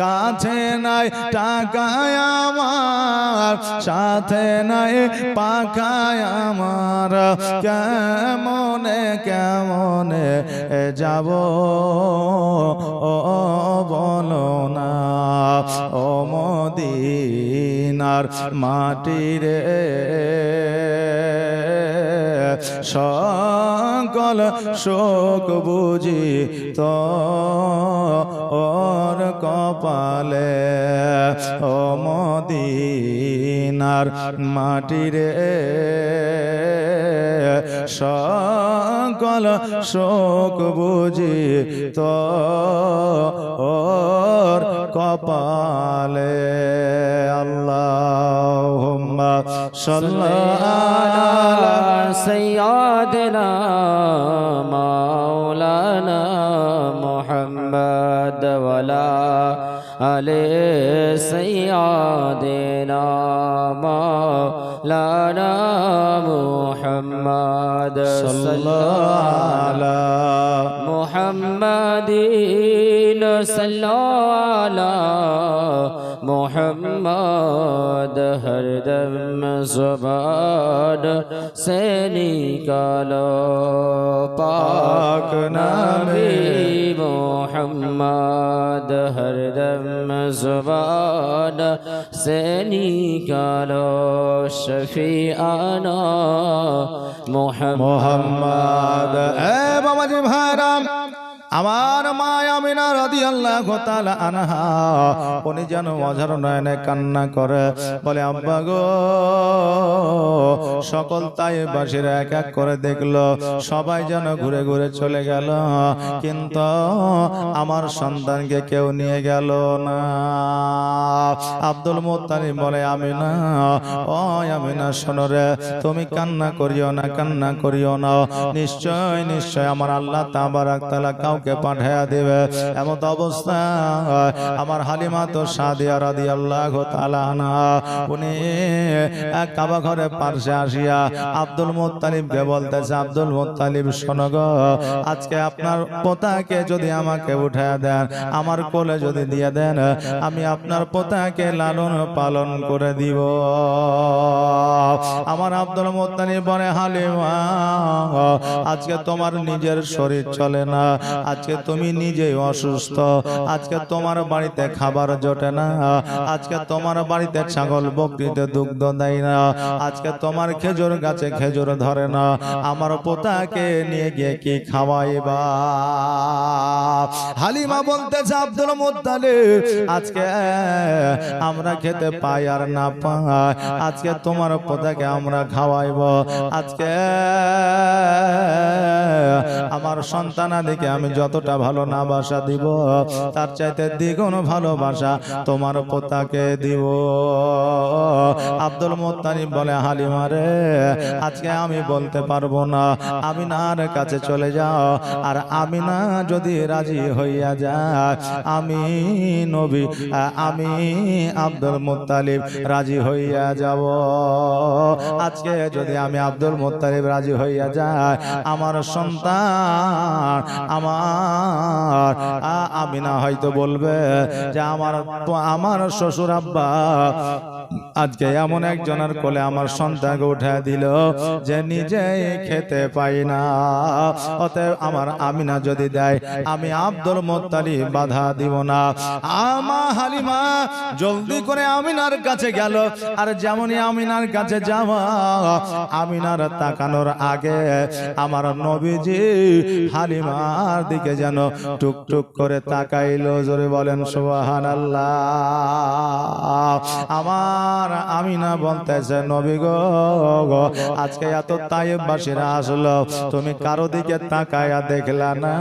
কাছে নাই টাকায় আমার, সাথে নাই পাকায় আমার, কেমনে কেমনে যাব ও বলো না ও মদিনার মাটিরে, সকল শোক বুঝি তো ওর কপালে, ও মদিনার মাটিরে সকল শোক বুঝি তো ওর কপালে। আল্লাহুম্মা সাল্লি আলা سيدنا مولانا محمد وعلى آل سيدنا مولانا محمد صلى الله على محمد صلى على محمد ہر دم زبان سے نکالو پاک نبی محمد ہر دم زبان سے نکالو شفیعنا মোহাম্মদ। এ বাবাজি ভাইরাম, আমার মা আমিনা রাদিয়াল্লাহু তাআলা আনহা উনি যেন অঝর নয়নে কান্না করে, বলে আব্বা গো, সকল তায়েফবাসীরা এক এক করে দেখলো, সবাই যেন ঘুরে ঘুরে চলে গেল, কিন্তু আমার সন্তানকে কেউ নিয়ে গেল না। আব্দুল মুত্তালিব বলে আমিনা, ও আমিনা শোনো রে, তুমি কান্না করিও না, কান্না করিও না, নিশ্চয় নিশ্চয় আমার আল্লাহ তাবারাক তাআলা কাউকে পাঠিয়ে দেবে। এমন অবস্থা আমার হালিমা তো সাদিয়া রাদিয়াল্লাহু তাআলা আনহা উনি এক কাবা ঘরে পাশে আসিয়া আব্দুল মুত্তালিবকে বলতেছে, আব্দুল মুত্তালিব শোনো গো, আজকে আপনার পোতাকে যদি আমাকে উঠায় দেন, আমার কোলে যদি দিয়ে দেন, আমি আপনার পোতাকে লালন পালন করে দিব। আমার আব্দুল মুত্তালিব বলে, হালিমা আজকে তোমার নিজের শরীর চলে না, আজকে তুমি নিজেই অসুস্থ, আজকে তোমার বাড়িতে খাবার জোটে না, আজকে তোমার বাড়িতে ছাগল বকরিতে দুগ্ধ দেয় না, আজকে তোমার খেজুর গাছে খেজুর ধরে না, আমার পোতাকে নিয়ে গিয়ে কি খাওয়াইবা? হালিমা বলতেছে, আব্দুল মুত্তালিব আজকে আমরা খেতে পাই আর না পাই, আজকে তোমার পোতাকে আমরা খাওয়াইব, আজকে আমার সন্তানাদিকে আমি যতটা ভালো না বাসা দিব, তার চাইতে দ্বিগুণ ভালোবাসা তোমার পোতাকে দিব। আব্দুল মুত্তালিব বলে, হালিমা রে, আজকে আমি বলতে পারবো না, আমিনার কাছে চলে যাও, আর আমিনা যদি রাজি হইয়া যায়, আমি নবী, আমি আব্দুল মুত্তালিব রাজি হইয়া যাব। আজকে যদি আমি আব্দুল মুত্তালিব রাজি হইয়া যায়, আমার সন্তান, আমার আমিনা হয়তো বলবে যে আমার শ্বশুর আব্বা আজকে এমন একজনের কোলে আমার সন্তানকে উঠে দিল যে নিজেই খেতে পাই না। অতএব আমার আমিনা যদি দেয়, আমি আব্দুল মুত্তালিব বাধা দিব না। আমার হালিমা জলদি করে আমিনার কাছে গেল, আর যেমনই আমিনার কাছে যাওয়া, আমিনার তাকানোর আগে আমার নবীজি হালিমার দিকে যেন টুক টুক করে তাকাইলো। জোরে বলেন সুবহানাল্লাহ। আমার আর আমিনা বলতেছে নবী গো আজকে এত তায়েববাসীরা আসলো তুমি কারো দিকে তাকায়া দেখলা না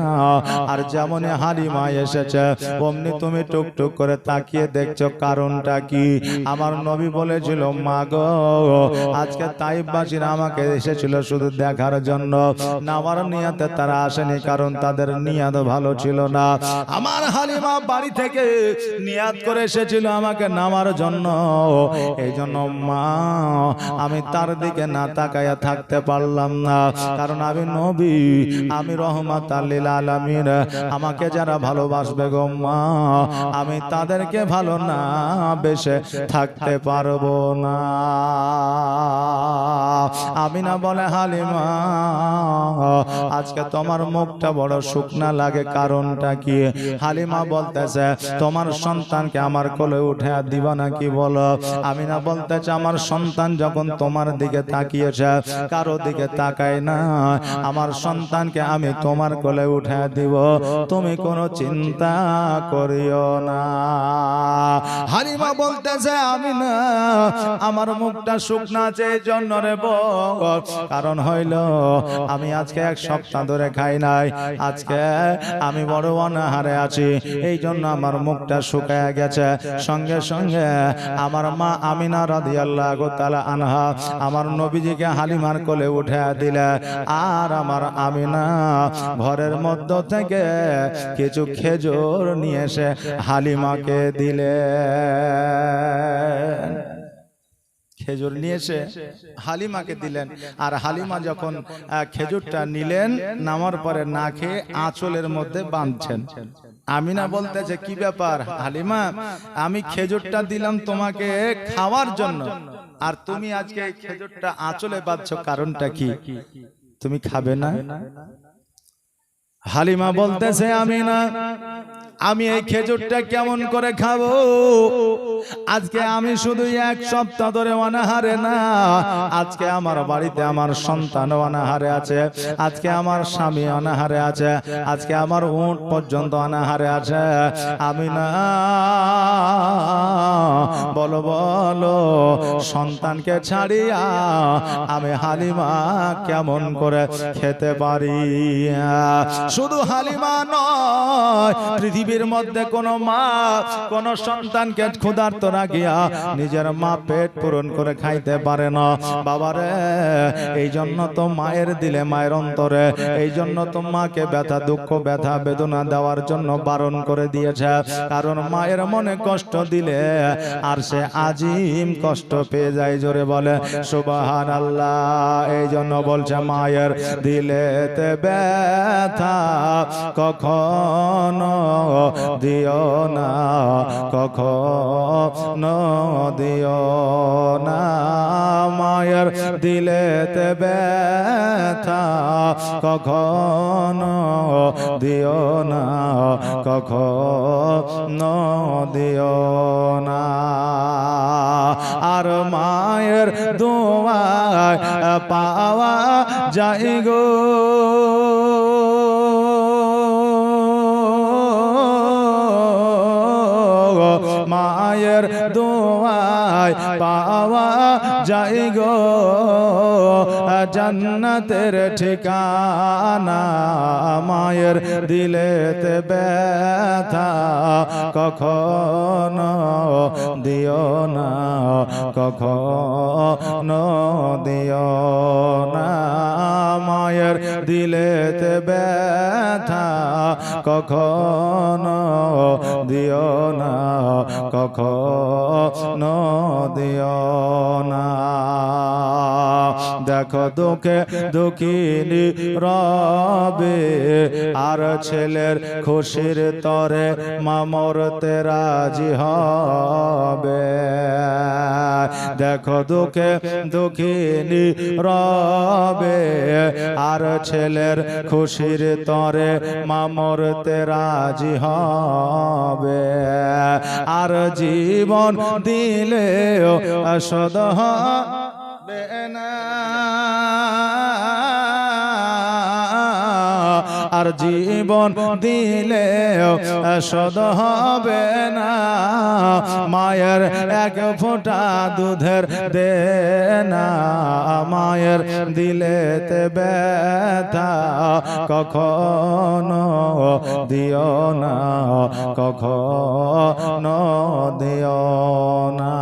আর যেমন হালিমা এসেছে অমনি তুমি টুকটুক করে তাকিয়ে দেখছো কারণটা কি আমার নবী বলেছিল মা গো আজকে তায়েববাসীরা আমাকে এসেছিল শুধু দেখার জন্য নামার নিয়াতে তারা আসেনি কারণ তাদের নিয়াত ভালো ছিল না আমার হালিমা বাড়ি থেকে নিয়াত করে এসেছিল আমাকে নামার জন্য এই জন্য মা আমি তার দিকে না তাকায়া থাকতে পারলাম না কারণ আমি নবী আমি রহমত লিল আলামিন আমাকে যারা ভালোবাসবে গো মা আমি তাদেরকে ভালো না বেশে থাকতে পারবো না আমিনা বলে হালিমা আজকে তোমার মুখটা বড় শুকনা লাগে কারণটা কি হালিমা বলতেছে তোমার সন্তানকে আমার কোলে উঠে দিবা নাকি বলো আমিনা বলতেছে আমার সন্তান যখন তোমার দিকে তাকিয়েছে কারো দিকে তাকায় না আমার সন্তানকে আমি তোমার কোলে উঠে দিব তুমি কোনো চিন্তা করিও না হালিমা বলতেছে আমিনা আমার মুখটা শুকনা আছে এই জন্য রে বল কারণ হইল আমি আজকে এক সপ্তাহ ধরে খাই নাই আজকে আমি বড় অনাহারে আছি এই জন্য আমার মুখটা শুকায় গেছে সঙ্গে সঙ্গে আমার মা আমিনা রাদিয়াল্লাহু তাআলা আনহা আমার নবীজিকে হালিমার কোলে উঠে দিলে আর আমার আমিনা ঘরের মধ্য থেকে কিছু খেজুর নিয়ে এসে হালিমাকে দিলে খেজুর নিয়ে এসে হালিমাকে দিলেন আর হালিমা যখন খেজুরটা নিলেন নামার পরে না খেয়ে আঁচলের মধ্যে বাঁধছেন আমিনা বলতেছে কি ব্যাপার হালিমা আমি খেজুরটা দিলাম তোমাকে খাওয়ার জন্য আর তুমি আজকে এই খেজুরটা আঁচলে বাঁধছো কারণটা কি তুমি খাবে না হালিমা বলতেছে আমিনা আমি এই খেজুরটা কেমন করে খাবো আজকে আমি শুধু এক সপ্তাহ ধরে অনাহারে না আজকে আমার বাড়িতে আমার সন্তান অনাহারে আছে আজকে আমার স্বামী অনাহারে আছে আজকে আমার উট পর্যন্ত অনাহারে আছে আমি না বলো বলো সন্তানকে ছাড়িয়া আমি হালিমা কেমন করে খেতে পারি শুধু হালিমা নয় পৃথিবীর মধ্যে কোন মা কোন সন্তানকে ক্ষুধার্ত রাখিয়া নিজের মা পেট পূরণ করে খাইতে পারে না বাবারে এই জন্য তো মায়ের দিলে মায়ের অন্তরে এই জন্য তো মাকে ব্যথা দুঃখ ব্যথা বেদনা দেওয়ার জন্য বারণ করে দিয়েছে কারণ মায়ের মনে কষ্ট দিলে আর সে আজিম কষ্ট পেয়ে যায় জোরে বলে সুবহানাল্লাহ এই জন্য বলছে মায়ের দিলেতে ব্যথা কখনো দিও না কখনো দিও না মায়ের দিলেতে ব্যথা কখনো দিও না কখনো দিও না আর মায়ের দোয়ায় পাওয়া যায় গো মায়ের দোয়ায় পাওয়া যায় গো জান্নাতের ঠিকানা মায়ের দিলেতে ব্যথা কখনো দিও না কখনো দিও না মায়ের দিলেতে ব্যথা কখনো দিও না কখনো দিও না দেখো দুঃখে দুঃখিনী রবে আর ছেলের খুশির তরে মামরতে রাজি হবে দেখো দুঃখে দুঃখিনী রবে আর ছেলের খুশির তরে মামরতে রাজি হবে আর জীবন দিলেও শোধ হবে না আর জীবন দিলেও শোধ হবে না মায়ের এক ফোঁটা দুধের দেনা মায়ের দিলেতে ব্যথা কখনো দিও না কখনো দিও না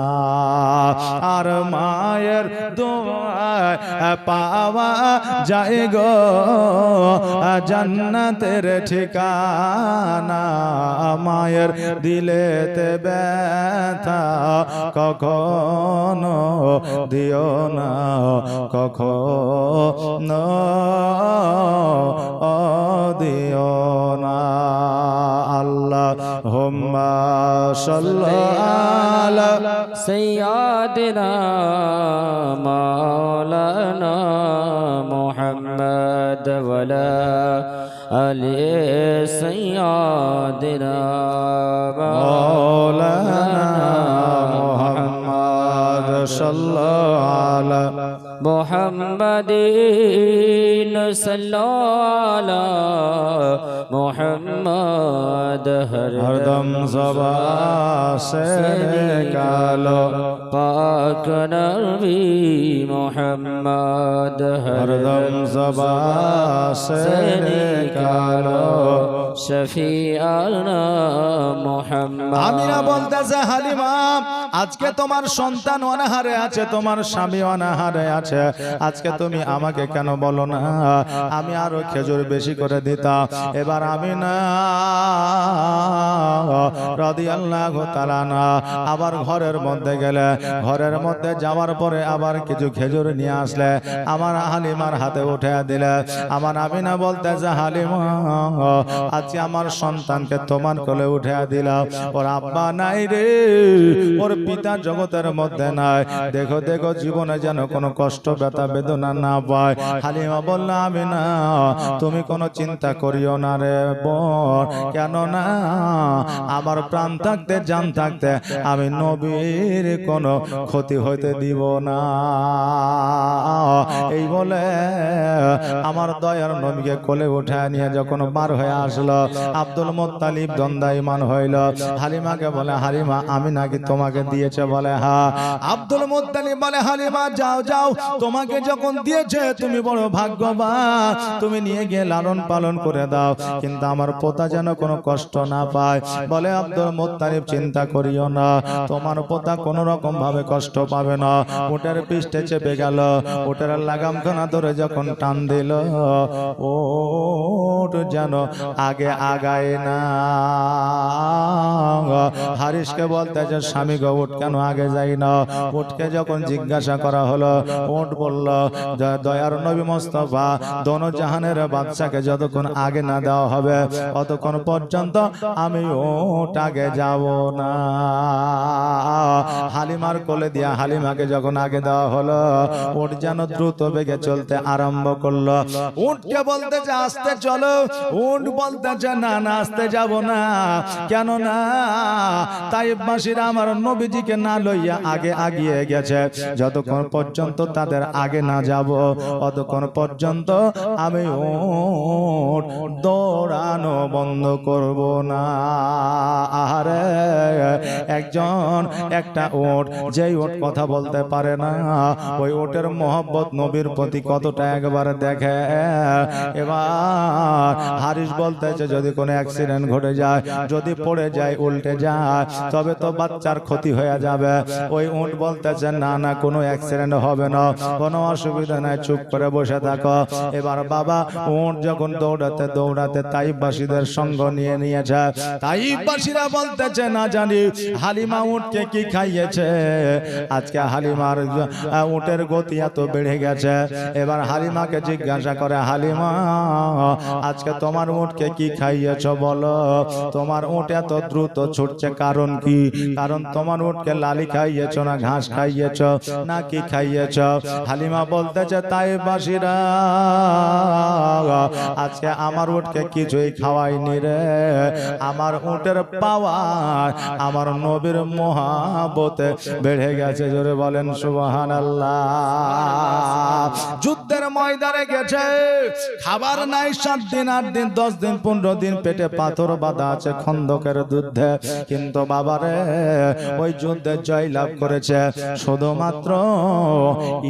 আর মায়ের দোয়ায় পাওয়া যায় গো জান্নাতের ঠিকানা মায়ের দিলেতে ব্যথা কখনো দিও না কখনো দিও না আল্লাহুম্মা সাল্লি আলা سيدنا مولانا محمد ولا آل سيدنا مولانا محمد صلى على محمد صلى على محمد हरदम ज़बा से निकालो पाक नबी मोहम्मद हरदम ज़बा से निकालो शफीआना मोहम्मद আমিনা বলতেছে হালিমা আজকে তোমার সন্তান অনাহারে আছে তোমার স্বামী অনাহারে আছে আজকে তুমি আমাকে কেন বলো না আমি আরো খেজুর বেশি করে দিতাম এবার আমিনা রাদিয়াল্লাহু তাআলা না আবার ঘরের মধ্যে গেলে ঘরের মধ্যে যাওয়ার পরে আবার কিছু খেজুর নিয়ে আসলে আমার হালিমার হাতে উঠে দিলে আমার আমিনা বলতেছে হালিমা আজকে আমার সন্তানকে তোমার কোলে উঠে দিলাম ওর আব্বা নাই রে ওর পিতা জগতের মধ্যে নাই দেখো দেখো জীবনে যেন কোনো কষ্ট ব্যথা বেদনা না পায় হালিমা বলল আমিনা তুমি কোনো চিন্তা করিও না রে বোন কেন না আমার প্রাণ থাকতে জান থাকতে আমি নবীর কোনো ক্ষতি হইতে দিব না এই বলে আমার দয়ার নবীকে কোলে উঠে নিয়ে যখন বার হয়ে আসলো আব্দুল মুত্তালিব দন্দাইমান হইল হালিমাকে বলে হালিমা আমি নাকি তোমাকে দিয়েছে বলে হ্যাঁ আব্দুল মুত্তালিব বলে হালিমা যাও যাও তোমাকে যখন দিয়েছে তুমি বড় ভাগ্যবান তুমি নিয়ে গিয়ে লালন পালন করে দাও কিন্তু আমার পোতা যেন কোনো কষ্ট না পায় বলে আব্দুল মুত্তালিব চিন্তা করিও না তোমার পোতা কোনো রকম ভাবে কষ্ট পাবে না উটের পৃষ্ঠে চেপে গেল উটের লাগামখানা ধরে যখন টান দিল ওট যেন আগে আগায় না হারিসকে বলতে যে স্বামী গো উট কেন আগে যাই না উটকে যখন জিজ্ঞাসা করা হলো উট বলল দয়ার নবী মুস্তাফা দোনো জাহানের বাদশাকে যতক্ষণ আগে না দেওয়া হবে ততক্ষণ পর্যন্ত আমি উট আগে যাব না হালিমার কোলে দিয়া হালিমাকে যখন আগে দেওয়া হলো উট যেন দ্রুত বেগে চলতে আরম্ভ করলো উটকে বলতে যে আস্তে চলো উট বলতে যে না না আস্তে যাব না কেন না তাইফবাসীরা আমার নবীজিকে না লইয়া আগে আগিয়ে গেছে যতক্ষণ পর্যন্ত তাদের আগে না যাব ততক্ষণ পর্যন্ত আমি উট দৌড়ানো বন্ধ করব না আরে একজন একটা উট যেই উট কথা বলতে পারে না ওই উটের মহব্বত নবীর প্রতি কতটা একবারে দেখে এবার হারিস বলতেছে যদি কোনো অ্যাক্সিডেন্ট ঘটে যায় যদি পড়ে যায় উল্টে যায় তবে তো বাচ্চার ক্ষতি হয়ে যাবে ওই উট বলতেছে না না কোনো অ্যাক্সিডেন্ট হবে না কোনো অসুবিধা নাই চুপ করে বসে থাকো এবার বাবা উট যখন দৌড়াতে দৌড়াতে তাইফবাসীদের সঙ্গ নিয়ে নিয়েছে তাইফবাসীরা বলতেছে না জানি হালিমা উটকে কি খাইয়েছে আজকে হালিমার উটের গতি এত বেড়ে গেছে এবার হালিমাকে জিজ্ঞাসা করে হালিমা আজকে তোমার উটকে কি খাইয়েছ বলো তোমার উট এত দ্রুত ছুটছে কারণ কি কারণ তোমার উটকে লালি খাইয়েছ না ঘাস খাইয়েছ না কি খাইয়েছ হালিমা বলতেছে তাইফবাসীরা আজকে আমার উটকে কিছুই খাওয়াইনি রে, আমার উটের পাওয়ার আমার নবীর মহাব্বতে বেড়ে গেছে। জোরে বলেন সুবহানাল্লাহ। যুদ্ধের ময়দানে গেছে, খাবার নাই 7 দিন 8 দিন 10 দিন 15 দিন, পেটে পাথর বাঁধা আছে খন্দকের যুদ্ধে, কিন্তু বাবারে ওই যুদ্ধে জয়লাভ করেছে শুধুমাত্র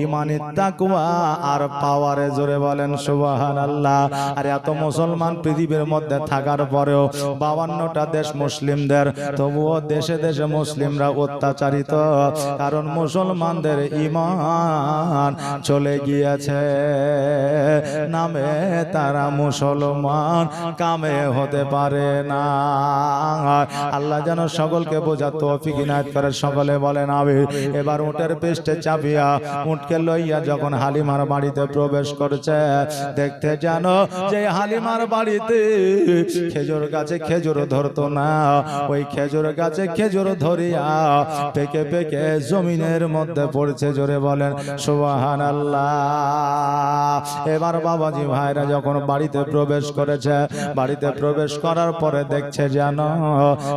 ঈমানি তাকওয়া আর পাওয়ারে। জোরে বলেন সুবহানাল্লাহ। আর এত মুসলমান পৃথিবীর মধ্যে থাকার পরেও 52টা দেশ মুসলিমদের, তবুও দেশে দেশে মুসলিমরা অত্যাচারিত, কারণ মুসলমানদের ঈমান চলে গিয়েছে। নামে তারা মুসলমান, কামে হতে পারে না। আল্লাহ যেন সকলকে বোঝার তৌফিক ইনায়েত করে। সকলে বলেন আমিন। এবার উটের পৃষ্ঠে চাপিয়া উটকে লইয়া যখন হালিমার বাড়িতে প্রবেশ করছে, দেখতে জানো যে হালিমার বাড়িতে খেজুর গাছে খেজুর ধরতো না, ওই খেজুর গাছে খেজুর ধরিয়া পেকে পেকে জমিনের মধ্যে পড়ছে। জোরে বলেন সুবহানাল্লাহ। এবার বাবাজি ভাইরা যখন বাড়িতে প্রবেশ করেছে, বাড়িতে প্রবেশ করার পরে দেখছে জানো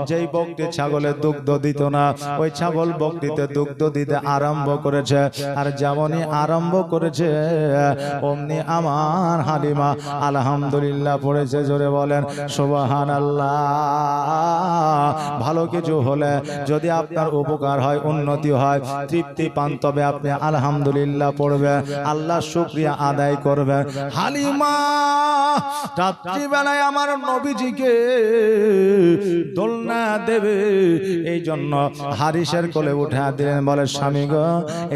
যেই বকটি ছাগলে দুগ্ধ দিত না, ওই ছাগল বকটিতে দুগ্ধ দিতে আরম্ভ করেছে। আর যেমনই আরম্ভ করেছে অমনি আমার হালিমা আলহামদুলিল্লাহ পড়েছে। জোরে বলেন সুবহানাল্লাহ। ভালো কিছু হলে যদি আপনার উপকার হয়, উন্নতি হয়, তৃপ্তি পান, তবে আপনি আলহামদুলিল্লাহ পড়বেন, আল্লাহ শুকরিয়া আদায় করবেন। হালিমা রাত্রিবেলায় আমার নবীজিকে দোলনা দেবে, এই জন্য হারিসের কোলে উঠে দিলেন। বলে স্বামী গো,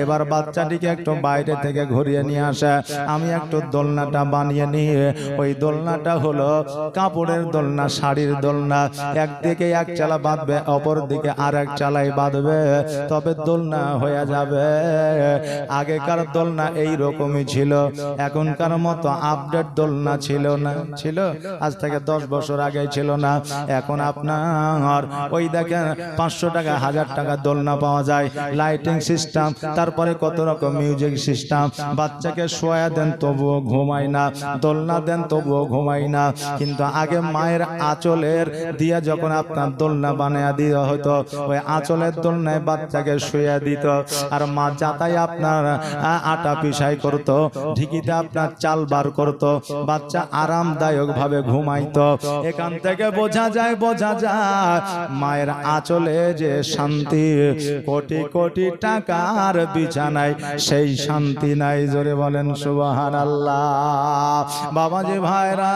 এবার বাচ্চাটিকে একটু বাইরে থেকে ঘুরিয়ে নিয়ে আসে, আমি একটু দোলনাটা বানিয়ে নিয়ে, ওই দোলনাটা হলো কাপড়ের দোলনা, শাড়ির দোলনা, একদিকে এক চালা বাঁধবে, অপর দিকে আর এক চালাই বাঁধবে, তবে দোলনা হয়ে যাবে। আগেকার দোলনা এই রকমই ছিল, এখনকার মতো আপডেট দোলনা ছিল না, ছিল আজ থেকে 10 বছর আগে ছিল না। এখন আপনার ওই দেখেন 500 টাকা 1000 টাকা দোলনা পাওয়া যায়, লাইটিং সিস্টেম, তারপরে কত রকম মিউজিক সিস্টেম। বাচ্চাকে শোয়া দেন তবুও ঘুমায় না, দোলনা দেন তবুও ঘুমায় না। কিন্তু আগে মায়ের আঁচলের দিয়া যখন আপনার দোলনা বানিয়ে দেওয়া হতো, ওই আঁচলের দোলনায় বাচ্চাকে শুয়ে দিত। আর মা যাতাই আপনার আটা পিসাই করতো, ঢিকিতে আপনার চাল বার করতো, বাচ্চা আরামদায়ক ভাবে ঘুমাইতো। এখান থেকে বোঝা যায় মায়ের আঁচলে যে শান্তি, কোটি কোটি টাকার বিছানায় সেই শান্তি নাই। জোরে বলেন সুবহানাল্লাহ। বাবাজি ভাইরা,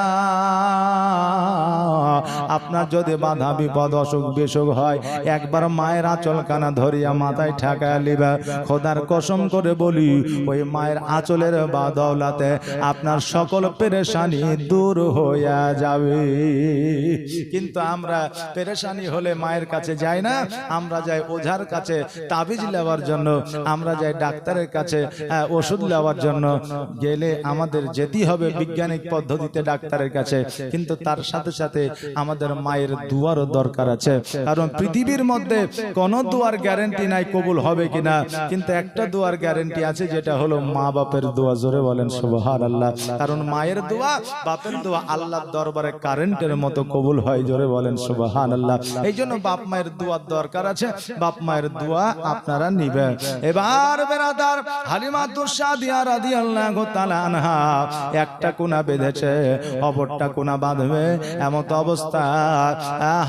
আপনার যদি বাধা বিপদ অসুখ বিসুখ হয়, একবার মায়ের আঁচল কানা ধরিয়া মাথায় ঠেকায় লিবা। খোদার কসম করে বলি, ওই মায়ের আঁচলের বাদৌলাতে আপনার সকল পেরেশানি দূর হইয়া যাবে। কিন্তু আমরা পেরেশানি হলে মায়ের কাছে যাই না, আমরা যাই ওঝার কাছে তাবিজ নেওয়ার জন্য, আমরা যাই ডাক্তারের কাছে ওষুধ নেওয়ার জন্য। গেলে আমাদের যেতেই হবে বৈজ্ঞানিক পদ্ধতিতে ডাক্তারের কাছে, কিন্তু তার সাথে সাথে আমাদের মায়ের দুয়ারও দরকার আছে। কারণ পৃথিবীর মধ্যে কোনো দুয়ার গ্যারান্টি নাই কবুল হবে কিনা, কিন্তু একটা দুয়ার গ্যারান্টি আছে, যেটা হলো মা বাপের দোয়া। জোরে বলেন সুবহানাল্লাহ। কারণ মায়ের দোয়া, বাপের দোয়া আল্লাহর দরবারে কারেন্টের মতো কবুল হয়। জোরে বলেন সুবহানাল্লাহ। এই জন্য বাপ মায়ের দোয়ার দরকার আছে, বাপ মায়ের দোয়া আপনারা নিবেন। এবার বেরাদার, হালিমাতুস সাদিয়া রাদিয়াল্লাহু তাআলা আনহা একটা কোনা বেঁধেছে, অপরটা কোনা বাঁধবে, এমন অবস্থা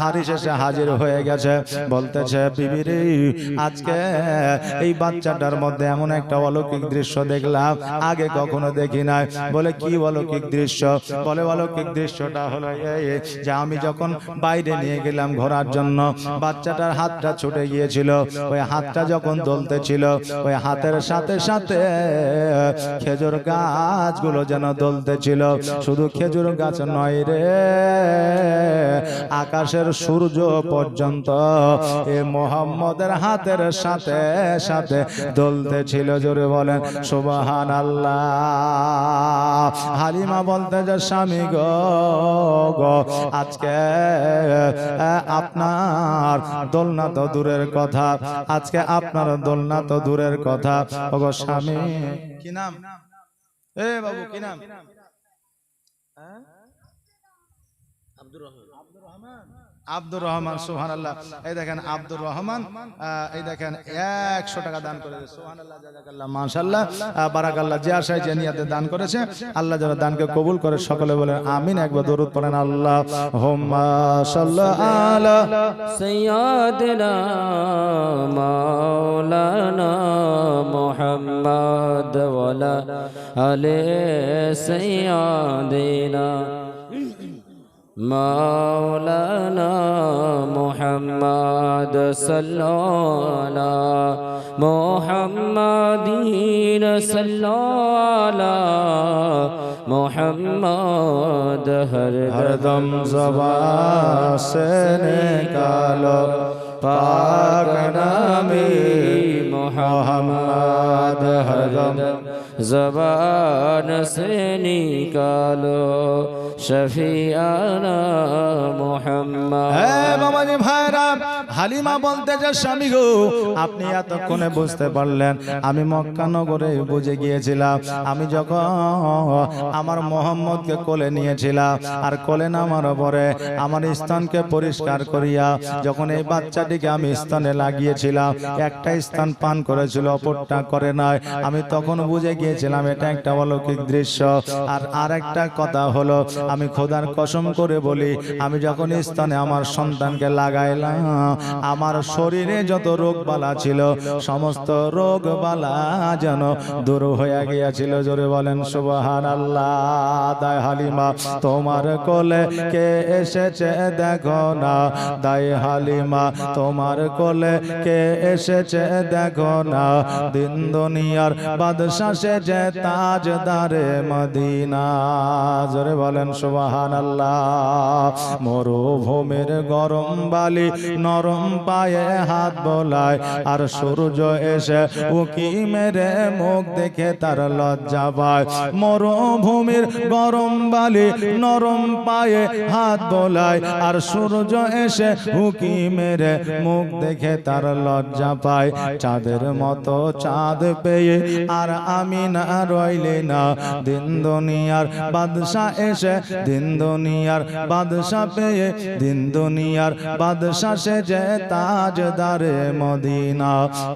হারিস এসে হাজির হয়ে গেছে। বলতেছে বিবি রে, আজকে এই বাচ্চাটার মধ্যে এমন একটা অলৌকিক দৃশ্য দেখলাম, আগে কখনো দেখি নাই। বলে কি অলৌকিক দৃশ্য? বলে অলৌকিক দৃশ্যটা হলো এই যে আমি যখন বাইরে নিয়ে গেলাম ঘোরার জন্য, বাচ্চাটার হাতটা ছুটে গিয়েছিল, ওই হাতটা যখন দলতেছিল, ওই হাতের সাথে সাথে খেজুর গাছগুলো যেন দলতেছিল। শুধু খেজুর গাছ নয় রে, আকাশের সূর্য পর্যন্ত এ মুহাম্মদের হাতের সাথে সাথে দলতেছিল। জোরে বলেন সুবহানাল্লাহ। হালিমা বলতে যে স্বামী গো, আজকে আপনার দোলনা তো দূরের কথা, আজকে আপনার দোলনা তো দূরের কথা। ওগো স্বামী, কি নাম? এ বাবু কি নাম? আব্দুর রহমান, সুবহানাল্লাহ। এই দেখেন আব্দুর রহমান, এই দেখেন 100 টাকা দান করেছে। সুবহানাল্লাহ, জাযাকাল্লাহ, মাশাআল্লাহ, বারাকাল্লাহ। যে আশায় যে নিয়তে দান করেছে আল্লাহ যেন দানকে কবুল করে। সকলে বলেন আমিন। একবার দরুদ পড়েন। আল্লাহুম্মা সাল্লি আলা سيدنا مولانا محمد وعلى آل سيدنا مولانا محمد صلى على محمد صلى على محمد हरदम ज़बान से निकालो पाक नामी मोहम्मद, हरदम ज़बान से निकालो शफियाना मोहम्मद। বাবাজি ভাইরা, হালিমা বলতে যে স্বামী গো, আপনি এতক্ষণে বুঝতে পারলেন আমি মক্কা নগরে বুঝে গিয়েছিলাম। আমি যখন আমার মোহাম্মদকে কোলে নিয়েছিলাম আর কোলে নামার পরে আমার স্তনকে পরিষ্কার করিয়া যখন এই বাচ্চাটিকে আমি স্তনে লাগিয়েছিলাম, একটা স্তন পান করেছিল, অপরটা করে নাই। আমি তখন বুঝে গিয়েছিলাম এটা একটা অলৌকিক দৃশ্য। আর আরেকটা কথা হলো, আমি খোদার কসম করে বলি, আমি যখন স্তনে আমার সন্তানকে লাগাইলাম, আমার শরীরে যত রোগ বালা ছিল সমস্ত রোগ বালা যেন দূর হয়ে গিয়েছিল। জোরে বলেন সুবহানাল্লাহ। দায় হালিমা তোমার কোলে কে এসেছে দেখো না, দায় হালিমা তোমার কোলে কে এসেছে দেখো না, দিন দুনিয়ার বাদশা সে যে তাজদারে মদিনা। জোরে বলেন সুবহানাল্লাহ। মরুভূমির গরম বালি নরম পায়ে হাত বোলায়, আর সূর্য এসে উকি মেরে মুখ দেখে তার লজ্জা পায়। মরুভূমির গরম বালি নরম পায়ে হাত বোলায়, আর সূর্য এসে উকি মেরে মুখ দেখে তার লজ্জা পায়। চাঁদের মতো চাঁদ পেয়ে আর আমি না রইলে না, দিন দুনিয়ার বাদশা এসে দিন দুনিয়ার বাদশা পেয়ে দিন দুনিয়ার বাদশা সে যে তাজদারে মদিনা।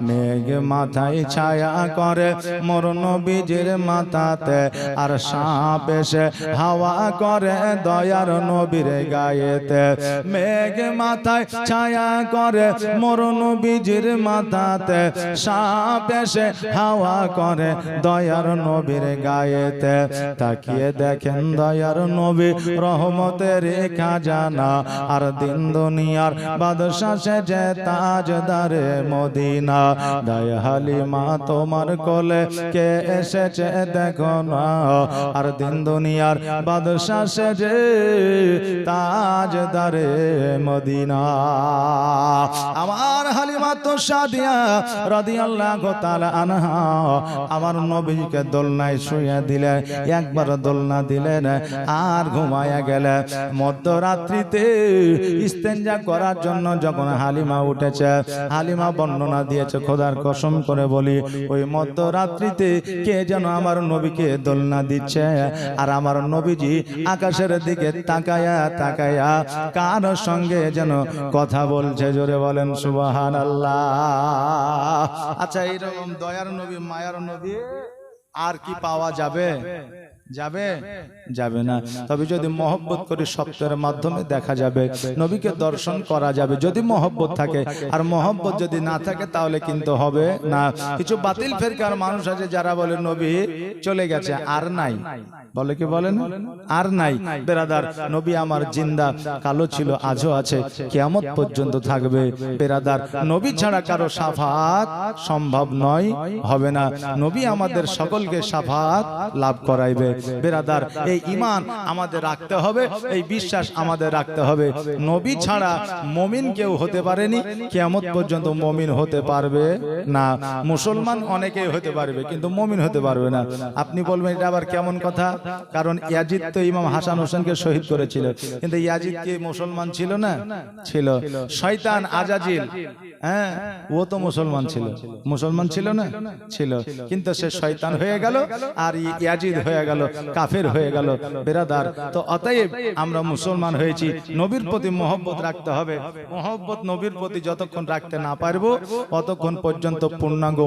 মেঘ মাথায় ছায়া করে মোর নবীজির মাথাতে, আর সাপ এসে হাওয়া করে দয়ার নবীর গায়েতে। মেঘ মাথায় ছায়া করে মোর নবীজির মাথাতে, সাপ এসে হাওয়া করে দয়ার নবীর গায়েতে। তাকিয়ে দেখেন দয়ার নবী রহমতের খাজানা, আর দিন দুনিয়ার বাদশা সে যে তাজদারে মদিনা। দায় হালিমা তোমার কোলে কে এসেছে দেখো না, আর দিন দুনিয়ার বাদশা সে যে তাজদারে মদিনা। আমার হালিমা তো সাদিয়া রাদিয়াল্লাহু তাআলা আনহা আমার নবীকে দোলনায় শুইয়ে দিলে, একবার দোলনা দিলেন আর ঘুমায়া গেলে। মধ্যরাত্রিতে ইস্তেঞ্জা করার জন্য যখন হালিমা উঠেছে, হালিমা বর্ণনা দিয়েছে, খোদার কসম করে বলি ওই মধ্যরাত্রিতে কে যেন আমার নবীকে দোলনা দিচ্ছে, আর আমার নবীজি আকাশের দিকে তাকায়া তাকায়া কার সঙ্গে যেন কথা বলছে। জোরে বলেন সুবহানাল্লাহ। আচ্ছা, এইরকম দয়ার নবী মায়ার নবী আর কি পাওয়া যাবে? যাবে যাবে না। তবে যদি মহব্বত করে সত্যের মাধ্যমে দেখা যাবে, নবীকে দর্শন করা যাবে যদি মহব্বত থাকে। আর মহব্বত যদি না থাকে তাহলে কিন্তু হবে না। কিছু বাতিল ফেরকার মানুষ আছে যারা বলে নবী চলে গেছে, আর নাই। বলে কি বলেন? আর নাই। বেরাদার, নবী আমার জিন্দা, কালো ছিল আজও আছে, কিয়ামত পর্যন্ত থাকবে। বেরাদার, নবী ছাড়া কারো শাফাত সম্ভব নয়, হবে না। নবী আমাদের সকলকে শাফাত লাভ করাইবে। বেরাদার, এই ঈমান আমাদের রাখতে হবে, এই বিশ্বাস আমাদের রাখতে হবে। নবী ছাড়া মুমিন কেউ হতে পারেনি, কিয়ামত পর্যন্ত মুমিন হতে পারবে না। মুসলমান অনেকেই হতে পারবে কিন্তু মুমিন হতে পারবে না। আপনি বলবেন এটা আবার কেমন কথা? কারণ ইয়াজিদ তো ইমাম হাসান হোসেনকে শহীদ করেছিল, কিন্তু ইয়াজিদ কি মুসলমান ছিল না? ছিল। শয়তান আজাজিল, হ্যাঁ, ও তো মুসলমান ছিল, মুসলমান ছিল না? ছিল। কিন্তু সে শয়তান হয়ে গেল আর ইয়াজিদ হয়ে গেল। কাফের হয়ে গেল বেরাদার। তো অতএব আমরা মুসলমান হয়েছি, নবীর প্রতি মহব্বত রাখতে হবে। মহব্বত নবীর প্রতি যতক্ষণ রাখতে না পারবো ততক্ষণ পর্যন্ত পূর্ণাঙ্গ